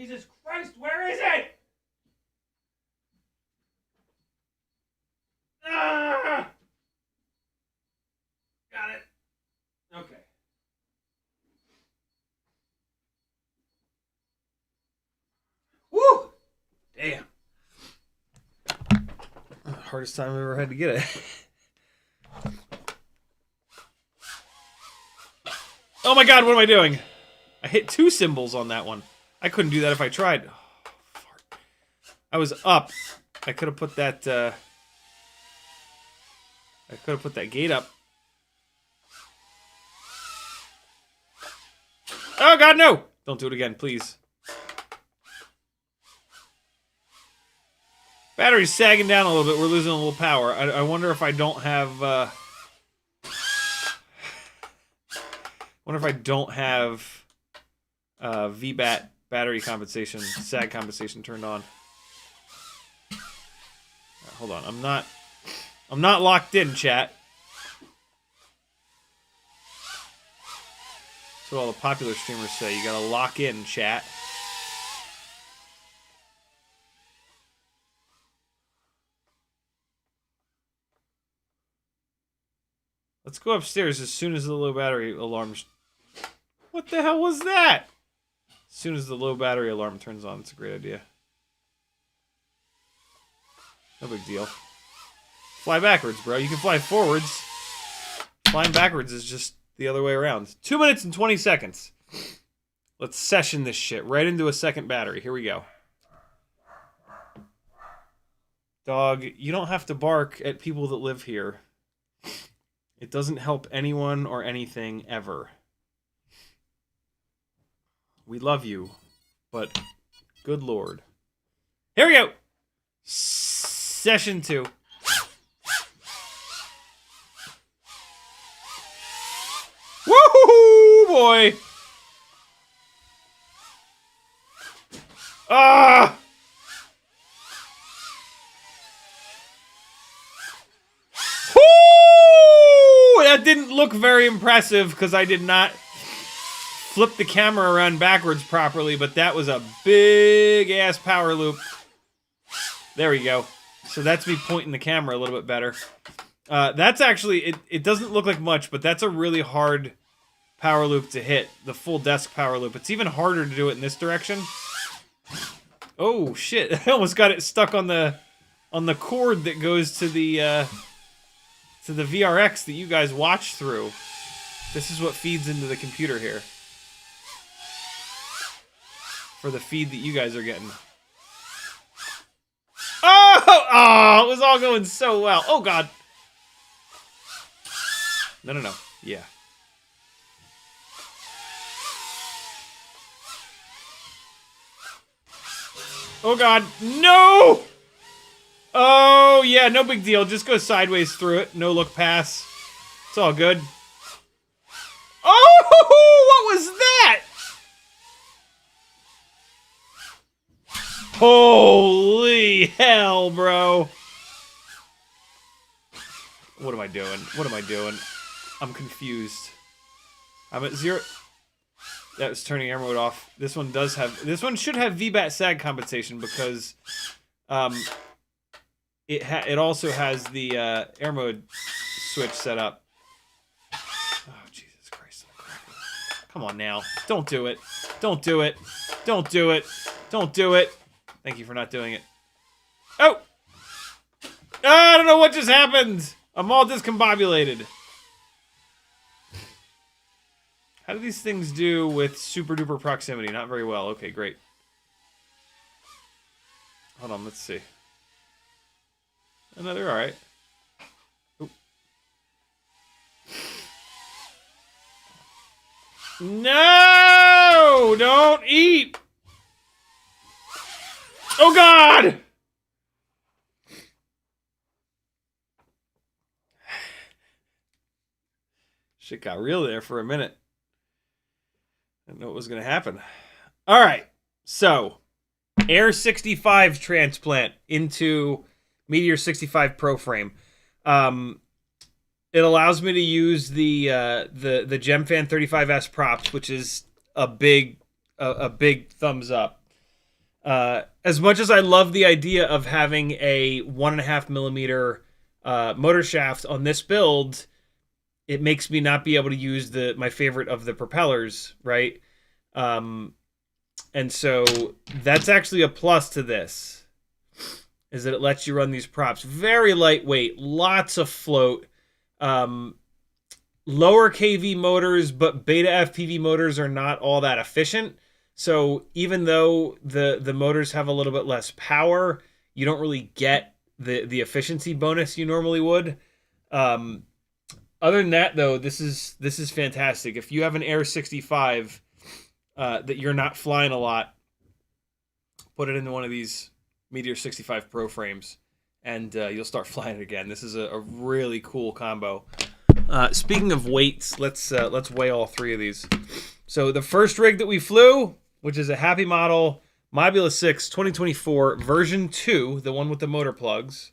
Jesus Christ, where is it? Ah! Got it. Okay. Woo! Damn. Hardest time I've ever had to get it. Oh my god, what am I doing? I hit 2 symbols on that one. I couldn't do that if I tried. Oh, fart. I was up. I could have put that, gate up. Oh god, no! Don't do it again, please. Battery's sagging down a little bit. We're losing a little power. I wonder if I don't have, VBAT battery compensation, sag compensation turned on. Hold on, I'm not locked in, chat. That's what all the popular streamers say. You gotta lock in, chat. Let's go upstairs as soon as the low battery alarms. What the hell was that? As soon as the low battery alarm turns on, it's a great idea. No big deal. Fly backwards, bro. You can fly forwards. Flying backwards is just the other way around. 2 minutes and 20 seconds. Let's session this shit right into a second battery. Here we go. Dog, you don't have to bark at people that live here. It doesn't help anyone or anything ever. We love you, but good lord. Here we go! Session 2. Woohoo, boy! Ah! Woo! That didn't look very impressive because I did not flip the camera around backwards properly, but that was a big ass power loop. There we go. So that's me pointing the camera a little bit better. That's actually, it doesn't look like much, but that's a really hard power loop to hit. The full desk power loop. It's even harder to do it in this direction. Oh shit! I almost got it stuck on the cord that goes to the VRX that you guys watch through. This is what feeds into the computer here. For the feed that you guys are getting. Oh! Oh! It was all going so well. Oh god. No. Yeah. Oh god. No! Oh, yeah, no big deal. Just go sideways through it. No look pass. It's all good. Oh! What was that? Holy hell, bro. What am I doing? What am I doing? I'm confused. I'm at 0. That's turning air mode off. This one does have... This one should have VBAT sag compensation because... It also has the air mode switch set up. Oh, Jesus Christ. Come on now. Don't do it. Don't do it. Don't do it. Don't do it. Thank you for not doing it. Oh! I don't know what just happened. I'm all discombobulated. How do these things do with super duper proximity? Not very well. Okay, great. Hold on, let's see. No, they're alright. No! Don't eat! Oh god! Shit got real there for a minute. I didn't know what was going to happen. Alright, so Air 65 transplant into Meteor 65 Pro frame. It allows me to use the GemFan 35S props, which is a big thumbs up. As much as I love the idea of having a 1.5 millimeter motor shaft on this build, it makes me not be able to use my favorite of the propellers, right? And so that's actually a plus to this, is that it lets you run these props. Very lightweight, lots of float, lower kV motors, but BetaFPV motors are not all that efficient. So even though the motors have a little bit less power, you don't really get the efficiency bonus you normally would. Other than that, though, this is fantastic. If you have an Air 65 that you're not flying a lot, put it into one of these Meteor 65 Pro frames, and you'll start flying it again. This is a really cool combo. Speaking of weights, let's weigh all three of these. So the first rig that we flew, which is a HappyModel Mobula 6 2024 version 2, the one with the motor plugs,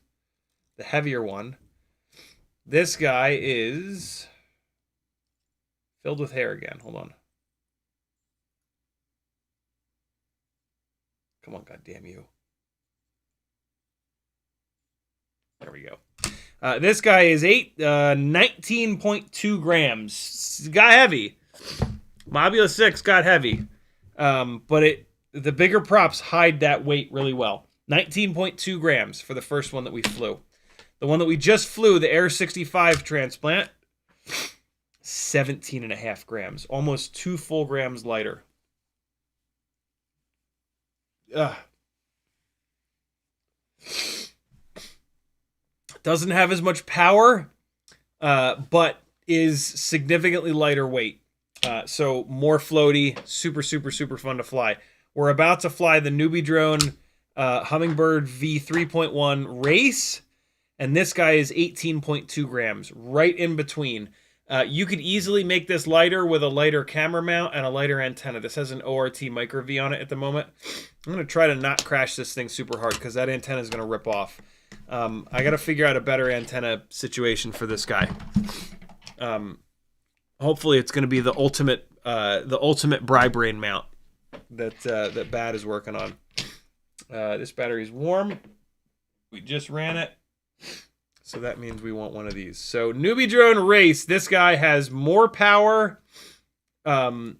the heavier one. This guy is filled with hair again. Hold on. Come on, goddamn you. There we go. This guy is 19.2 grams. Got heavy. Mobula 6 got heavy. But the bigger props hide that weight really well. 19.2 grams for the first one that we flew. The one that we just flew, the Air 65 transplant, 17.5 grams. Almost 2 full grams lighter. Doesn't have as much power, but is significantly lighter weight. So more floaty, super, super, super fun to fly. We're about to fly the newbie drone Hummingbird V3.1 race, and this guy is 18.2 grams, right in between. You could easily make this lighter with a lighter camera mount and a lighter antenna. This has an ORT micro V on it at the moment. I'm going to try to not crash this thing super hard because that antenna is going to rip off. I got to figure out a better antenna situation for this guy. Hopefully it's going to be the ultimate Bri-Brain mount that Bad is working on. This battery's warm. We just ran it. So that means we want one of these. So newbie drone race. This guy has more power. And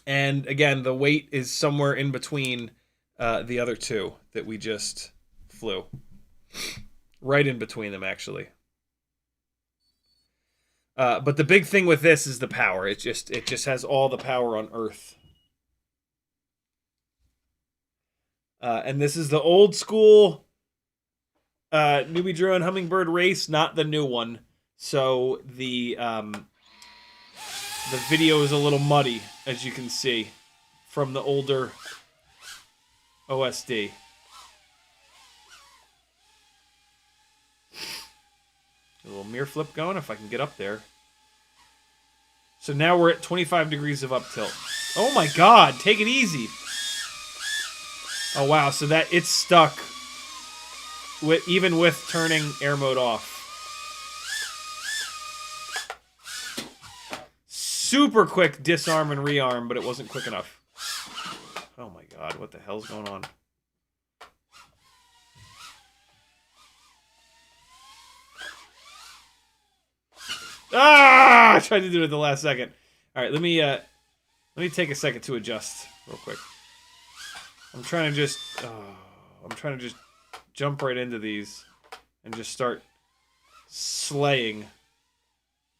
again, the weight is somewhere in between the other two that we just flew. Right in between them, actually. But the big thing with this is the power. It just has all the power on Earth. And this is the old school newbie drone Hummingbird race, not the new one. So the video is a little muddy, as you can see, from the older OSD. A little mirror flip going, if I can get up there. So now we're at 25 degrees of up tilt. Oh my god, take it easy. Oh wow, so that it's stuck even with turning air mode off. Super quick disarm and rearm, but it wasn't quick enough. Oh my god, what the hell's going on? Ah! I tried to do it at the last second. All right, let me take a second to adjust real quick. I'm trying to just jump right into these and just start slaying.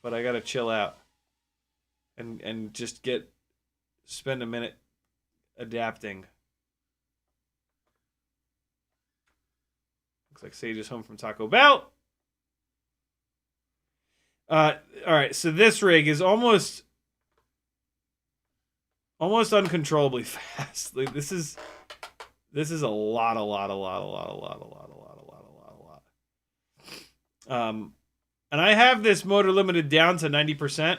But I gotta chill out and just spend a minute adapting. Looks like Sage is home from Taco Bell. All right, so this rig is almost uncontrollably fast. Like, this is a lot. And I have this motor limited down to 90%.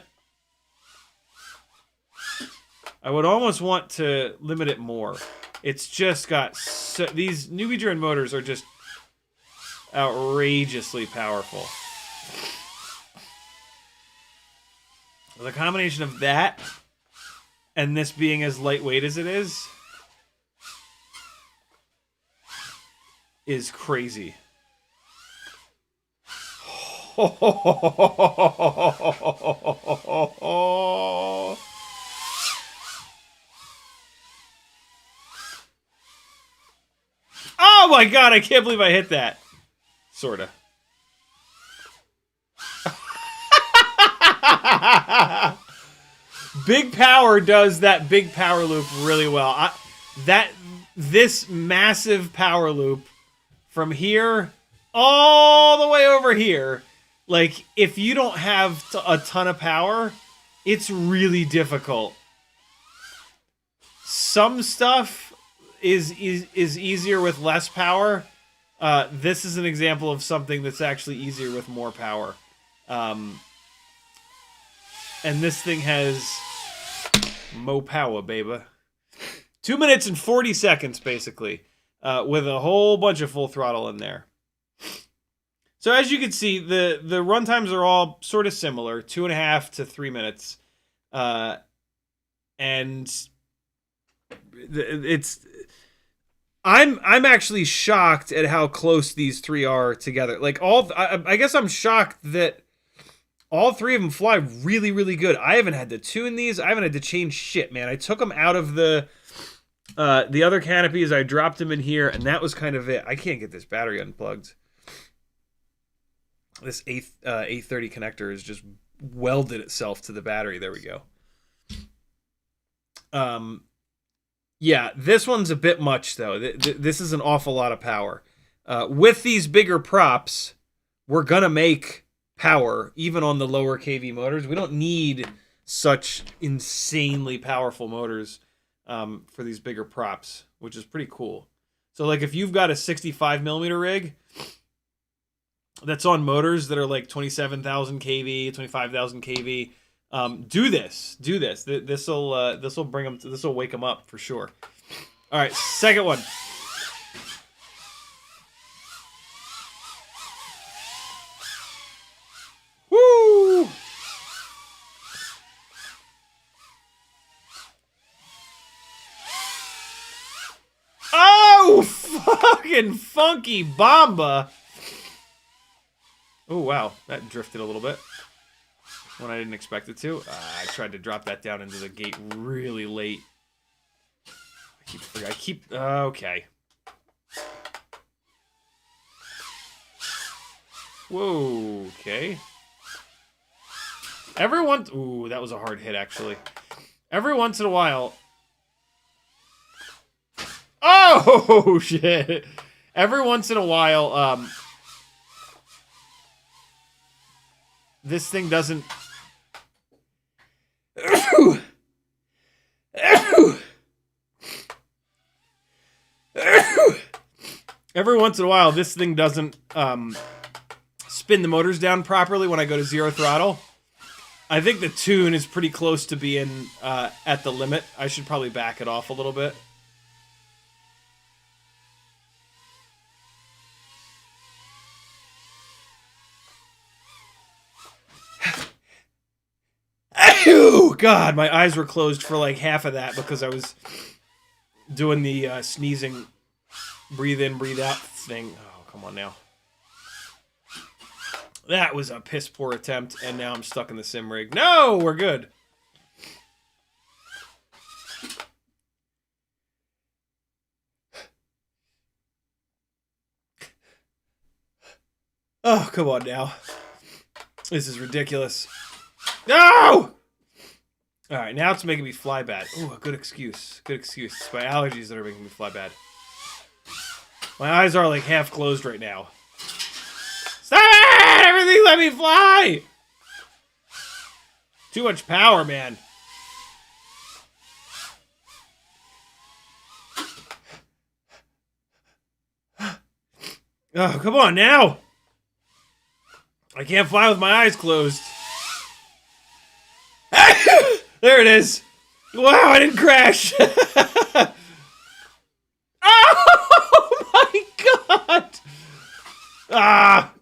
I would almost want to limit it more. It's just got these newbie drone motors are just outrageously powerful. The combination of that and this being as lightweight as it is, is crazy. Oh my god, I can't believe I hit that. Sorta. Big Power does that big power loop really well. This massive power loop from here all the way over here, like, if you don't have a ton of power, it's really difficult. Some stuff is easier with less power. This is an example of something that's actually easier with more power. And this thing has mo power, baby. 2 minutes and 40 seconds, basically, with a whole bunch of full throttle in there. So as you can see, the run times are all sort of similar, 2.5 to 3 minutes, and I'm actually shocked at how close these three are together. Like, I guess I'm shocked that all three of them fly really, really good. I haven't had to tune these. I haven't had to change shit, man. I took them out of the other canopies. I dropped them in here, and that was kind of it. I can't get this battery unplugged. This A30 connector has just welded itself to the battery. There we go. Yeah, this one's a bit much, though. This is an awful lot of power. With these bigger props, we're going to make power, even on the lower kV motors. We don't need such insanely powerful motors for these bigger props, which is pretty cool. So, like, if you've got a 65mm rig that's on motors that are like 27,000 kV, 25,000 kV, do this. This will bring them. This will wake them up for sure. All right, second one. Woo! Oh, fucking funky bomba! Oh wow, that drifted a little bit when I didn't expect it to. I tried to drop that down into the gate really late. I keep okay. Whoa, okay. Ooh, that was a hard hit, actually. Every once in a while... Oh, shit! Every once in a while, this thing doesn't... Every once in a while, this thing doesn't spin the motors down properly when I go to zero throttle. I think the tune is pretty close to being at the limit. I should probably back it off a little bit. Oh, God, my eyes were closed for like half of that because I was doing the sneezing, breathe in, breathe out thing. Oh, come on now. That was a piss poor attempt, and now I'm stuck in the sim rig. No, we're good. Oh, come on now. This is ridiculous. No! Alright, now it's making me fly bad. Ooh, a good excuse. Good excuse. It's my allergies that are making me fly bad. My eyes are like half closed right now. Stop it! Everything let me fly! Too much power, man. Oh, come on now! I can't fly with my eyes closed. There it is. Wow, I didn't crash. Oh my god. Ah.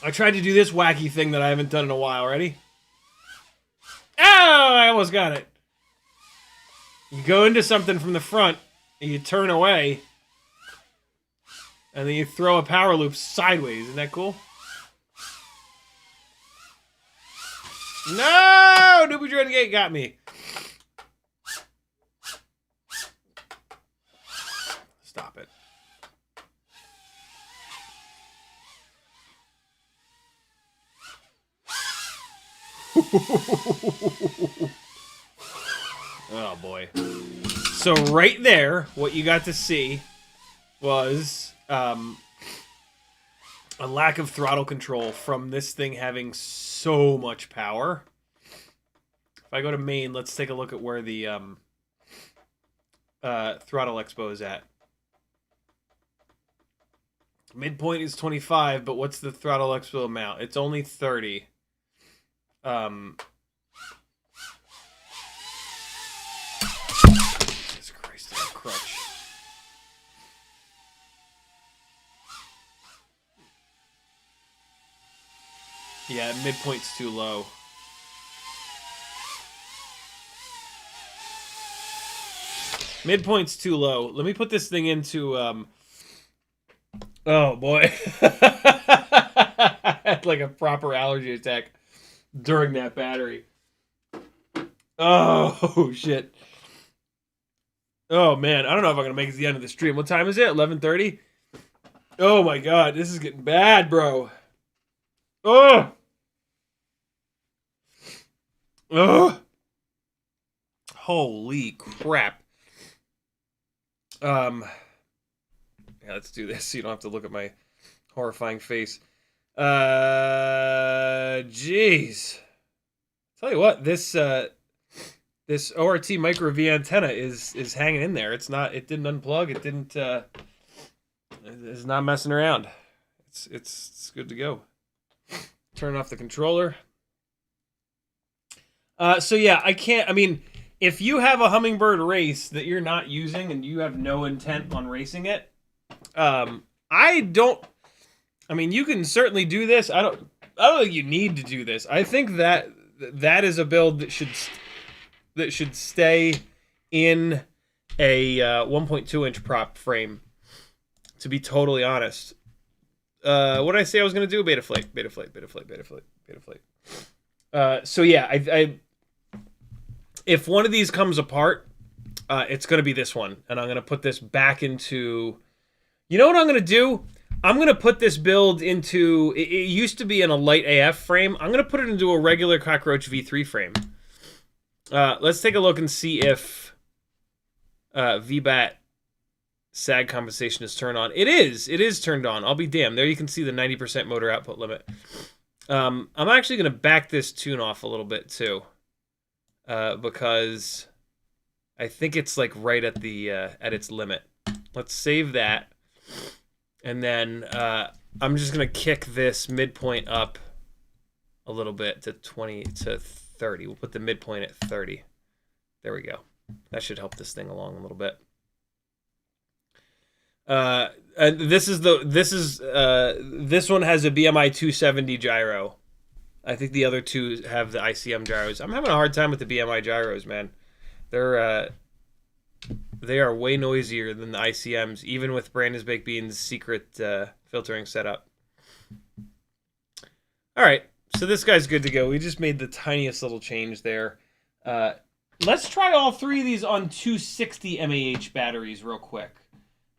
I tried to do this wacky thing that I haven't done in a while. Ready? Oh, I almost got it. You go into something from the front, and you turn away, And then you throw a power loop sideways. Isn't that cool? No! Doobie Renegade got me. Stop it. Oh boy. So right there, what you got to see was a lack of throttle control from this thing having so much power. If I go to main, let's take a look at where the throttle expo is at. Midpoint is 25, but what's the throttle expo amount? It's only 30. Jesus Christ, that's a crutch. Yeah, midpoint's too low. Midpoint's too low. Let me put this thing into, oh boy. I had like a proper allergy attack during that battery. Oh, shit. Oh, man. I don't know if I'm going to make it to the end of the stream. What time is it? 11:30? Oh, my God. This is getting bad, bro. Oh. Oh. Holy crap. Yeah, let's do this so you don't have to look at my horrifying face. Jeez. Tell you what, this ORT micro V antenna is hanging in there. It didn't unplug. It's not messing around. It's good to go. Turn off the controller. So yeah, I mean, if you have a Hummingbird race that you're not using and you have no intent on racing it, I mean, you can certainly do this. I don't think you need to do this. I think that is a build that should stay in a 1.2 inch prop frame. To be totally honest, what did I say I was going to do? Betaflight. So yeah, if one of these comes apart, it's going to be this one, and I'm going to put this back into. You know what I'm going to do? I'm going to put this build into... It used to be in a light AF frame. I'm going to put it into a regular Cockroach V3 frame. Let's take a look and see if VBAT sag compensation is turned on. It is. It is turned on. I'll be damned. There you can see the 90% motor output limit. I'm actually going to back this tune off a little bit too. Because I think it's like right at the at its limit. Let's save that. And then I'm just going to kick this midpoint up a little bit to 20 to 30. We'll put the midpoint at 30. There we go. That should help this thing along a little bit. This one has a BMI 270 gyro. I think the other two have the ICM gyros. I'm having a hard time with the BMI gyros, man. They are way noisier than the ICMs, even with Brandon's Baked Beans' secret filtering setup. All right, so this guy's good to go. We just made the tiniest little change there. Let's try all three of these on 260 mAh batteries real quick.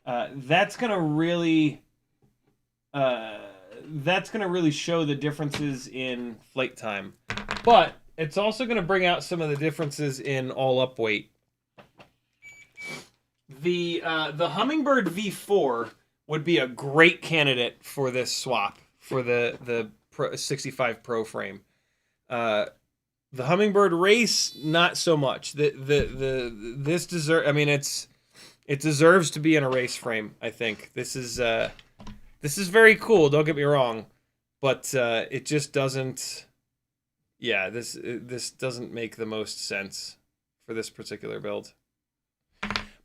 That's gonna really show the differences in flight time, but it's also gonna bring out some of the differences in all up weight. The Hummingbird V4 would be a great candidate for this swap for the 65 Pro frame. The Hummingbird Race, not so much. It deserves to be in a race frame. I think this is very cool. Don't get me wrong, but it just doesn't. Yeah, this doesn't make the most sense for this particular build.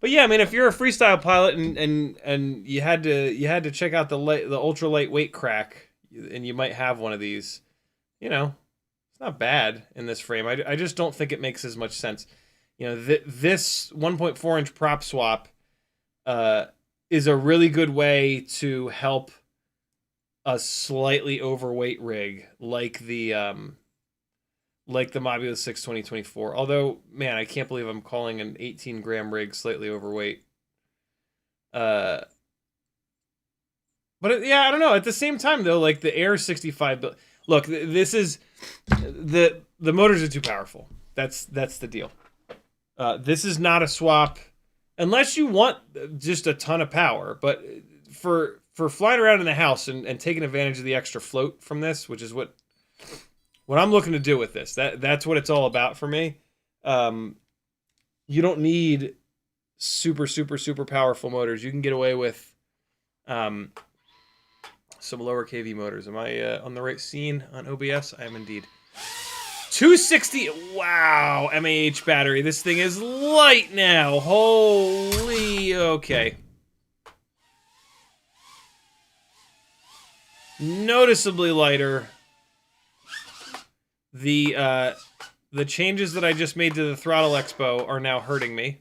But yeah, I mean, if you're a freestyle pilot and you had to check out the ultra lightweight crack, and you might have one of these, you know, it's not bad in this frame. I just don't think it makes as much sense. You know, this 1.4 inch prop swap is a really good way to help a slightly overweight rig like the Mobula 6 2024. Although, man, I can't believe I'm calling an 18-gram rig slightly overweight. But yeah, I don't know. At the same time, though, like the Air 65. Look, this is the motors are too powerful. That's the deal. This is not a swap, unless you want just a ton of power. But for flying around in the house and taking advantage of the extra float from this, which is what I'm looking to do with this. That's what it's all about for me. You don't need super powerful motors. You can get away with some lower kV motors. Am I on the right scene on OBS? I am indeed. 260. Wow, MAH battery. This thing is light now. Holy. Okay. Noticeably lighter. The changes that I just made to the throttle expo are now hurting me.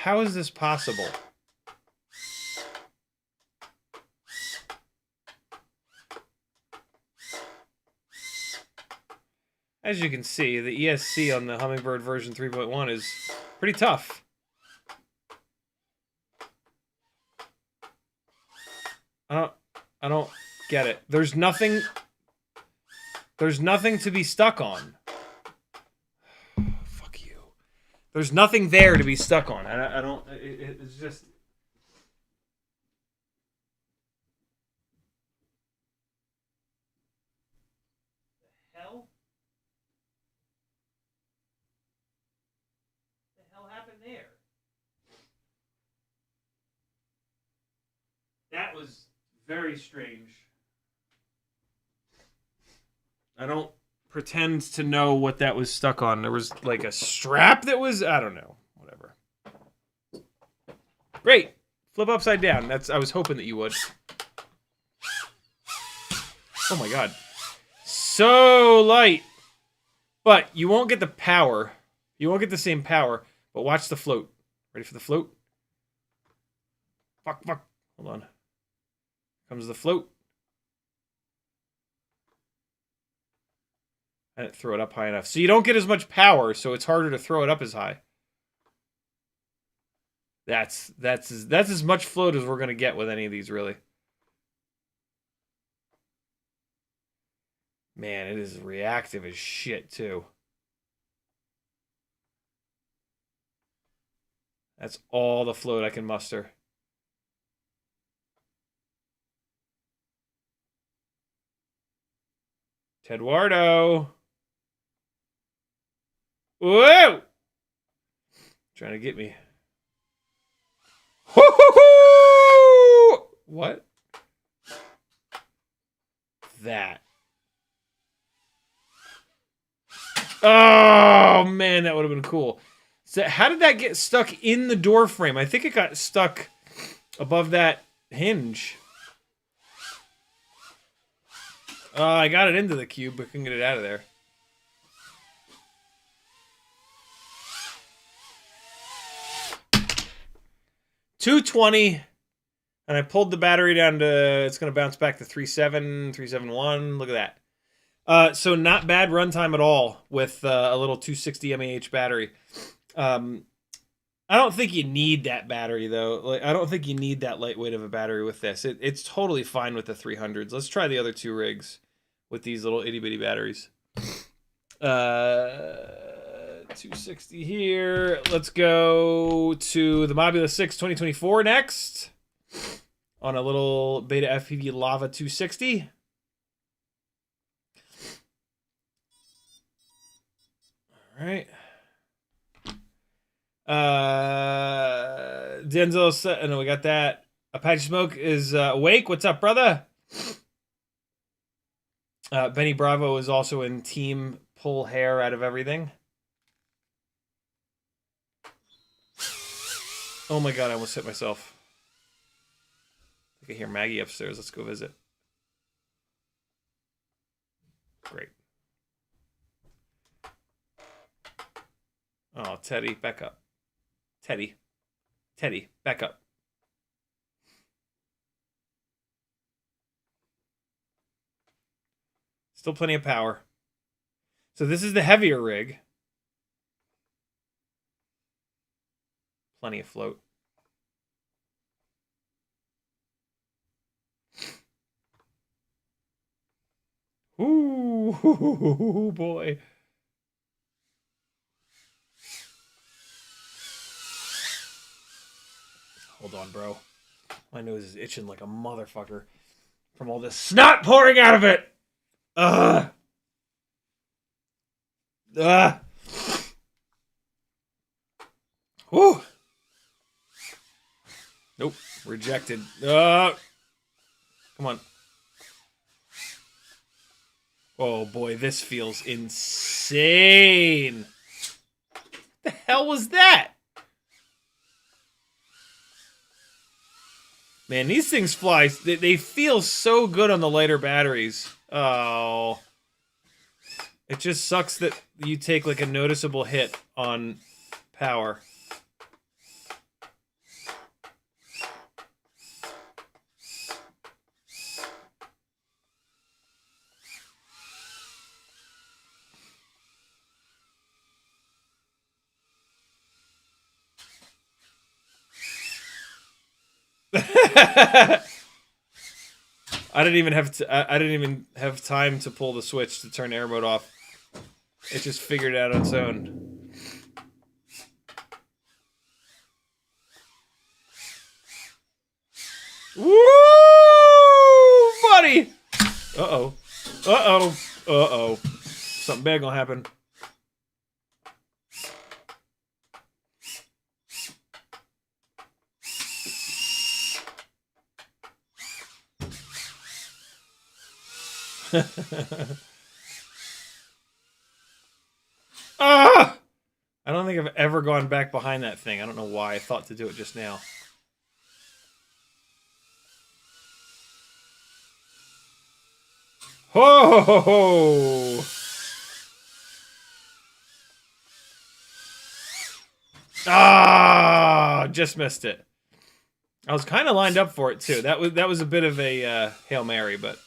How is this possible? As you can see, the ESC on the Hummingbird version 3.1 is pretty tough. I don't get it. There's nothing to be stuck on. Fuck you. There's nothing there to be stuck on. I don't. It's just. The hell? The hell happened there? That was very strange. I don't pretend to know what that was stuck on. There was like a strap that was, I don't know, whatever. Great. Flip upside down. I was hoping that you would. Oh my god. So light. But you won't get the power. You won't get the same power, but watch the float. Ready for the float? Fuck. Hold on. Comes the float. I didn't throw it up high enough. So you don't get as much power, so it's harder to throw it up as high. That's as much float as we're going to get with any of these, really. Man, it is reactive as shit, too. That's all the float I can muster. Eduardo. Whoa! Trying to get me. What? That. Oh, man, that would have been cool. So how did that get stuck in the door frame? I think it got stuck above that hinge. I got it into the cube, but couldn't get it out of there. $220, and I pulled the battery down to, it's going to bounce back to 3.7, 3.71. Look at that. So not bad runtime at all with a little 260 mAh battery. I don't think you need that battery, though. Like, I don't think you need that lightweight of a battery with this. It's totally fine with the 300s. Let's try the other two rigs with these little itty-bitty batteries. 260 here. Let's go to the Mobula 6 2024 next. On a little BetaFPV Lava 260. All right. Denzel, and we got that. Apache Smoke is awake. What's up, brother? Benny Bravo is also in team pull hair out of everything. Oh my god, I almost hit myself. I can hear Maggie upstairs. Let's go visit. Great. Oh, Teddy, back up. Teddy, back up. Still plenty of power. So this is the heavier rig. Plenty of float. Ooh, boy. Hold on, bro. My nose is itching like a motherfucker from all this snot pouring out of it. Whew. Nope. Rejected. Come on. Oh boy, this feels insane. What the hell was that? Man, these things fly. They feel so good on the lighter batteries. Oh. It just sucks that you take like a noticeable hit on power. I didn't even have time to pull the switch to turn air mode off. It just figured it out on its own. Woo, buddy! Uh-oh. Uh-oh. Uh-oh. Something bad gonna happen. Ah! I don't think I've ever gone back behind that thing. I don't know why I thought to do it just now. Ho ho ho! Ah! Just missed it. I was kind of lined up for it too. That was a bit of a Hail Mary, but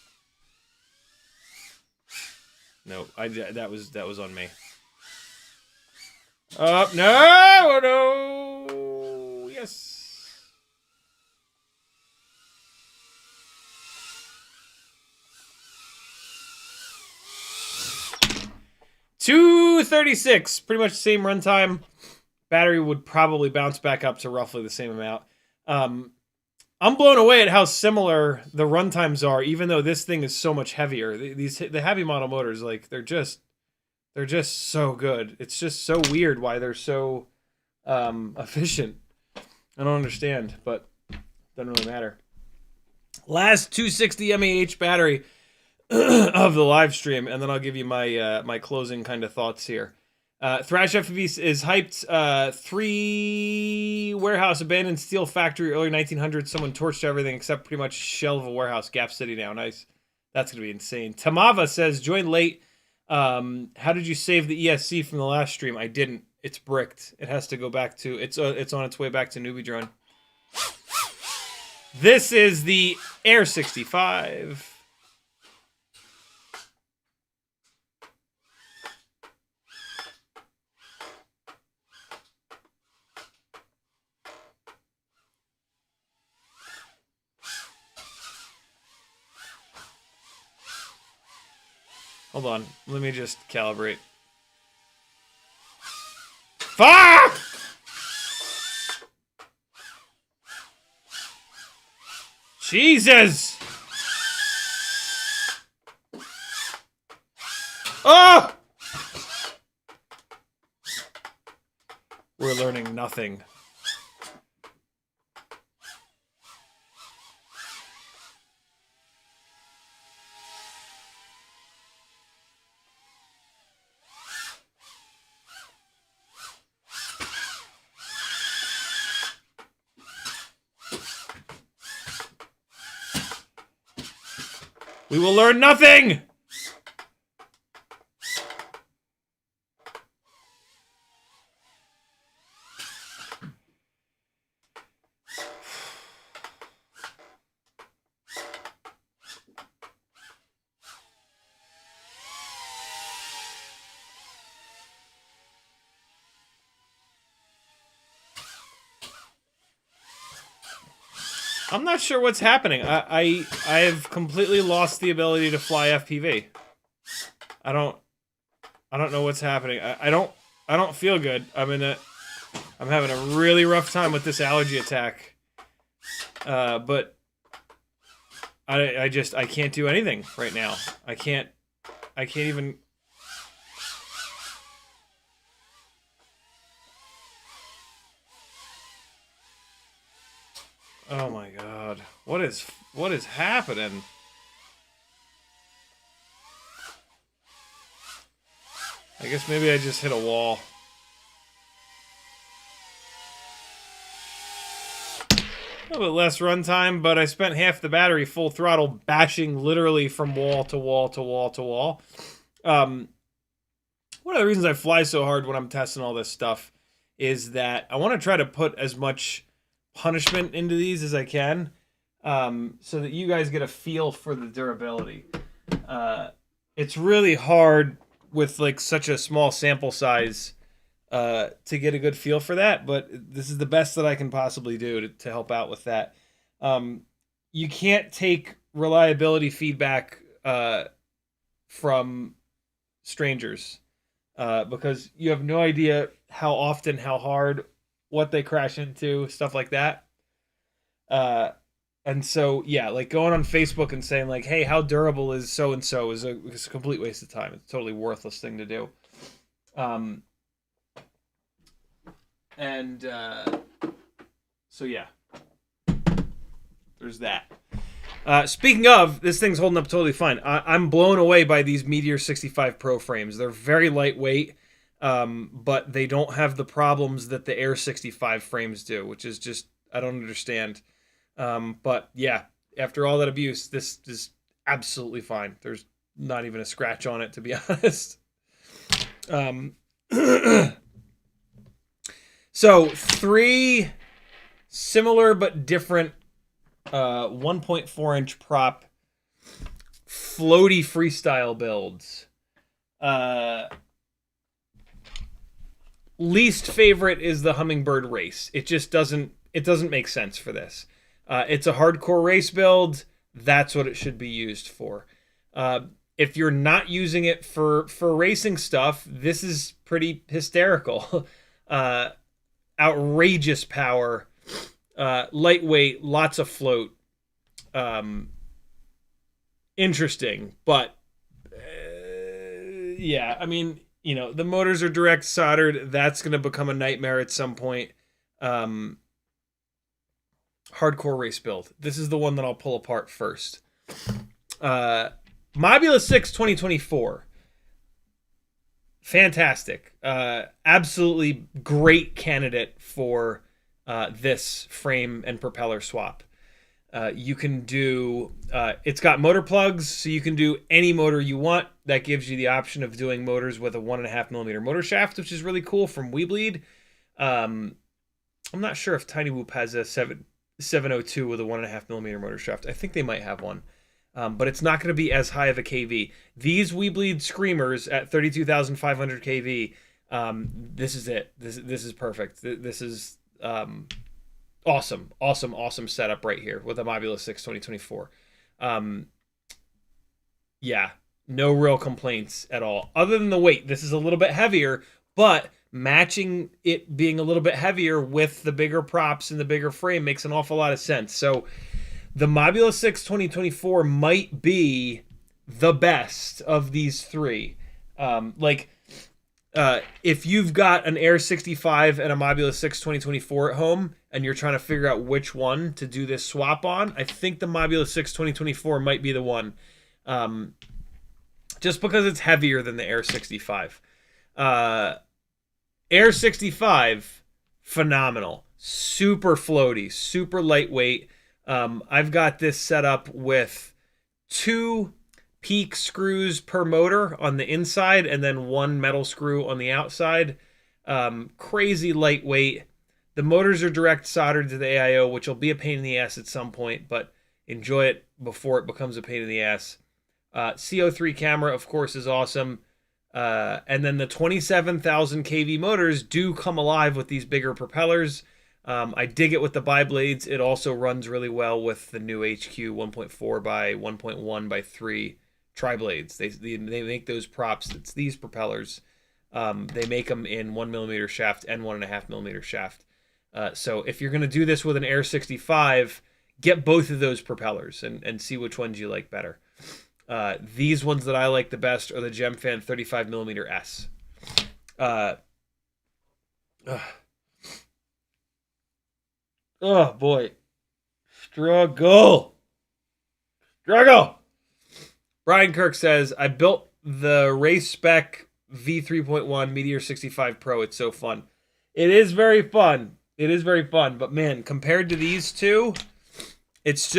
no, that was on me. Up, no, no, yes. $236, pretty much the same runtime. Battery would probably bounce back up to roughly the same amount. I'm blown away at how similar the runtimes are, even though this thing is so much heavier. The HappyModel motors, like they're just so good. It's just so weird why they're so efficient. I don't understand, but doesn't really matter. Last 260 mAh battery of the live stream, and then I'll give you my my closing kind of thoughts here. Thrash FPV is hyped. 3 warehouse abandoned steel factory early 1900s. Someone torched everything except pretty much shell of a warehouse. Gap City now. Nice. That's gonna be insane. Tamava says joined late. How did you save the ESC from the last stream? I didn't. It's bricked. It has to go back to. It's on its way back to Newbie Drone. This is the Air 65. Hold on, let me just calibrate. Fuck! Jesus! Oh! We're learning nothing. We will learn nothing! I'm not sure what's happening. I have completely lost the ability to fly FPV. I don't know what's happening. I don't feel good. I'm having a really rough time with this allergy attack. But I can't do anything right now. I can't even. Oh my god. What is happening? I guess maybe I just hit a wall. A little bit less runtime, but I spent half the battery full throttle bashing literally from wall to wall to wall to wall. One of the reasons I fly so hard when I'm testing all this stuff is that I want to try to put as much punishment into these as I can, so that you guys get a feel for the durability. It's really hard with like such a small sample size to get a good feel for that, but this is the best that I can possibly do to help out with that. You can't take reliability feedback from strangers because you have no idea how often, how hard, what they crash into, stuff like that. And so, yeah, like going on Facebook and saying like, hey, how durable is so-and-so is a complete waste of time. It's a totally worthless thing to do. So yeah, there's that. Speaking of, this thing's holding up totally fine. I'm blown away by these Meteor 65 Pro frames. They're very lightweight. But they don't have the problems that the Air 65 frames do, which is just, I don't understand. But yeah, after all that abuse, this is absolutely fine. There's not even a scratch on it, to be honest. So 3 similar but different 1.4-inch prop floaty freestyle builds. Least favorite is the Hummingbird race. It just doesn't make sense for this. It's a hardcore race build. That's what it should be used for. If you're not using it for racing stuff, this is pretty hysterical. Outrageous power, lightweight, lots of float. Interesting, but yeah, I mean, you know, the motors are direct soldered. That's going to become a nightmare at some point. Hardcore race build. This is the one that I'll pull apart first. Mobula 6 2024. Fantastic. Absolutely great candidate for this frame and propeller swap. You can do, it's got motor plugs, so you can do any motor you want. That gives you the option of doing motors with a 1.5mm motor shaft, which is really cool from Weebleed. I'm not sure if Tiny Whoop has a 702 with a 1.5mm motor shaft. I think they might have one. But it's not going to be as high of a KV. These Weebleed Screamers at 32,500 KV, this is it. This is perfect. This is awesome setup right here with a Mobula 6 2024. Yeah, no real complaints at all. Other than the weight, this is a little bit heavier, but matching it being a little bit heavier with the bigger props and the bigger frame makes an awful lot of sense. So the Mobula 6 2024 might be the best of these three. If you've got an Air 65 and a Mobula 6 2024 at home and you're trying to figure out which one to do this swap on, I think the Mobula 6 2024 might be the one. Just because it's heavier than the Air 65. Air 65, phenomenal. Super floaty, super lightweight. I've got this set up with 2 peak screws per motor on the inside and then 1 metal screw on the outside. Crazy lightweight. The motors are direct soldered to the AIO, which will be a pain in the ass at some point, but enjoy it before it becomes a pain in the ass. CO3 camera, of course, is awesome. And then the 27,000 kV motors do come alive with these bigger propellers. I dig it with the bi-blades. It also runs really well with the new HQ 1.4 by 1.1 by 3 tri-blades. They make those props. It's these propellers. They make them in 1mm shaft and 1.5mm shaft. So if you're going to do this with an Air 65, get both of those propellers and see which ones you like better. These ones that I like the best are the Gemfan 35mm S. Oh boy. Struggle. Brian Kirk says, I built the race spec V3.1 Meteor 65 Pro. It's so fun. It is very fun. But man, compared to these two, it's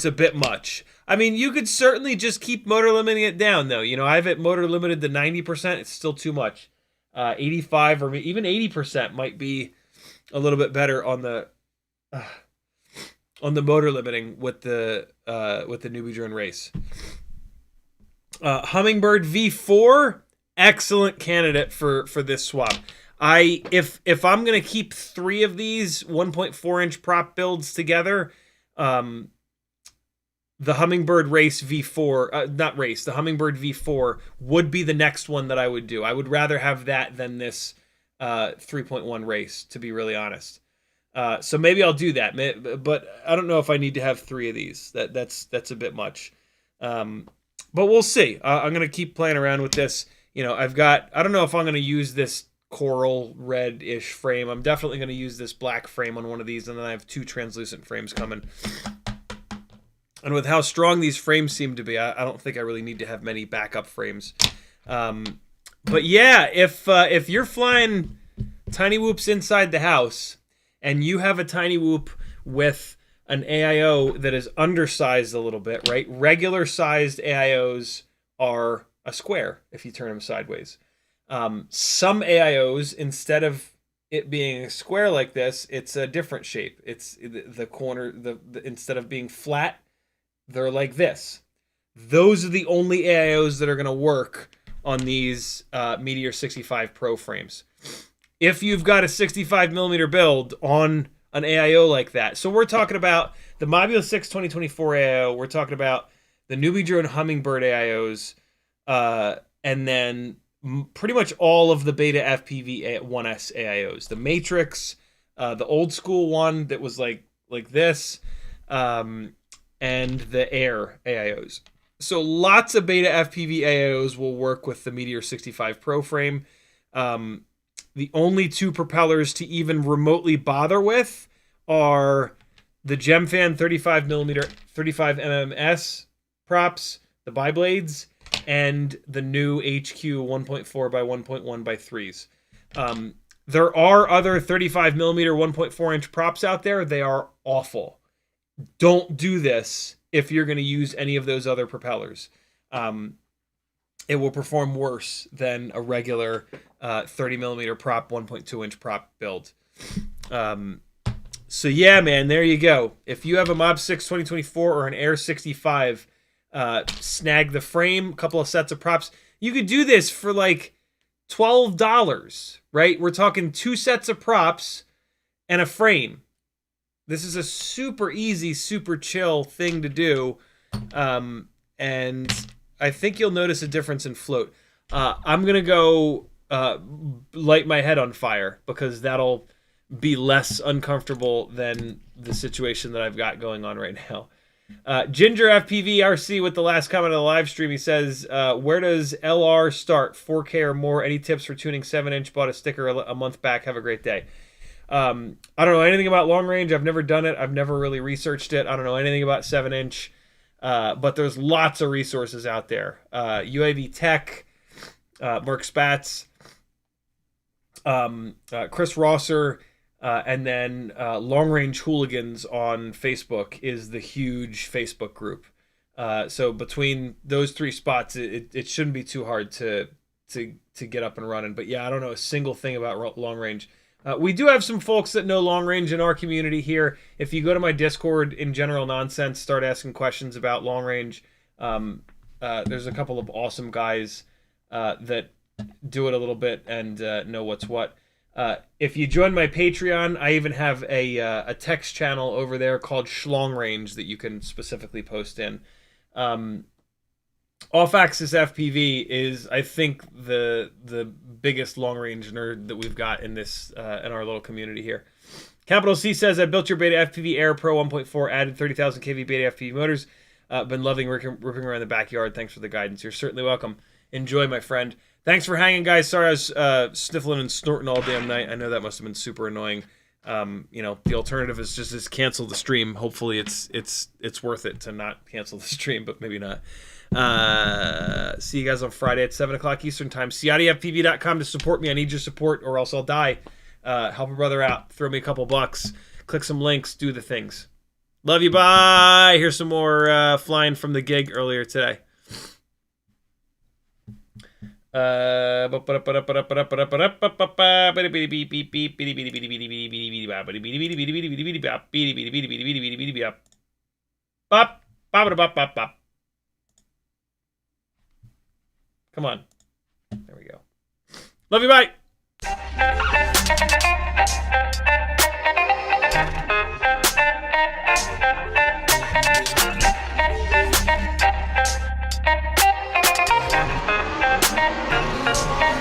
a bit much. I mean, you could certainly just keep motor limiting it down, though. You know, I have it motor limited to 90%. It's still too much. 85 or even 80% might be a little bit better on the motor limiting with the newbie drone race. Hummingbird V4, excellent candidate for this swap. If I'm gonna keep 3 of these 1.4-inch prop builds together, the Hummingbird Race V4, the Hummingbird V4 would be the next one that I would do. I would rather have that than this 3.1 Race, to be really honest. So maybe I'll do that, but I don't know if I need to have 3 of these. That's a bit much. But we'll see. I'm gonna keep playing around with this. You know, I don't know if I'm gonna use this coral red-ish frame. I'm definitely gonna use this black frame on one of these, and then I have 2 translucent frames coming. And with how strong these frames seem to be, I don't think I really need to have many backup frames. But yeah, if you're flying tiny whoops inside the house and you have a tiny whoop with an AIO that is undersized a little bit, right? Regular sized AIOs are a square if you turn them sideways. Some AIOs, instead of it being a square like this, it's a different shape. It's the corner, instead of being flat, they're like this. Those are the only AIOs that are going to work on these Meteor 65 Pro frames. If you've got a 65mm build on an AIO like that, so we're talking about the Mobula 6 2024 AIO, we're talking about the newbie drone Hummingbird AIOs, and then pretty much all of the BetaFPV 1S AIOs. The Matrix, the old school one that was like this, and the Air AIOs. So lots of BetaFPV AIOs will work with the Meteor 65 Pro frame. The only 2 propellers to even remotely bother with are the Gemfan 35mm S props, the bi-blades, and the new HQ 1.4 by 1.1 by 3s. There are other 35mm 1.4-inch props out there. They are awful. Don't do this if you're going to use any of those other propellers. It will perform worse than a regular 30mm prop, 1.2-inch prop build. So yeah, man, there you go. If you have a Mob 6 2024 or an Air 65, snag the frame, a couple of sets of props. You could do this for like $12, right? We're talking 2 sets of props and a frame. This is a super easy, super chill thing to do. And I think you'll notice a difference in float. I'm going to go light my head on fire because that'll be less uncomfortable than the situation that I've got going on right now. Ginger FPV RC with the last comment of the live stream. He says, where does LR start? 4K or more? Any tips for tuning 7-inch? Bought a sticker a month back. Have a great day. I don't know anything about long range. I've never done it. I've never really researched it. I don't know anything about 7-inch. But there's lots of resources out there. UAV Tech, Mark Spatz, Chris Rosser, and then Long Range Hooligans on Facebook is the huge Facebook group. So between those 3 spots, it shouldn't be too hard to get up and running. But yeah, I don't know a single thing about long range. We do have some folks that know long range in our community here. If you go to my Discord in general nonsense, start asking questions about long range. There's a couple of awesome guys that do it a little bit and know what's what. If you join my Patreon, I even have a text channel over there called Schlong Range that you can specifically post in. Off-axis FPV is, I think, the biggest long-range nerd that we've got in this in our little community here. Capital C says, I built your BetaFPV Air Pro 1.4, added 30,000 kV BetaFPV motors. Been loving ripping around the backyard. Thanks for the guidance. You're certainly welcome. Enjoy, my friend. Thanks for hanging, guys. Sorry I was sniffling and snorting all damn night. I know that must have been super annoying. You know, the alternative is just cancel the stream. Hopefully it's worth it to not cancel the stream, but maybe not. See you guys on Friday at 7 o'clock Eastern time. CiottiFPV.com to support me. I need your support or else I'll die. Help a brother out. Throw me a couple bucks. Click some links. Do the things. Love you. Bye. Here's some more flying from the gig earlier today. Come on. There we go. Love you. Bye. Thank you.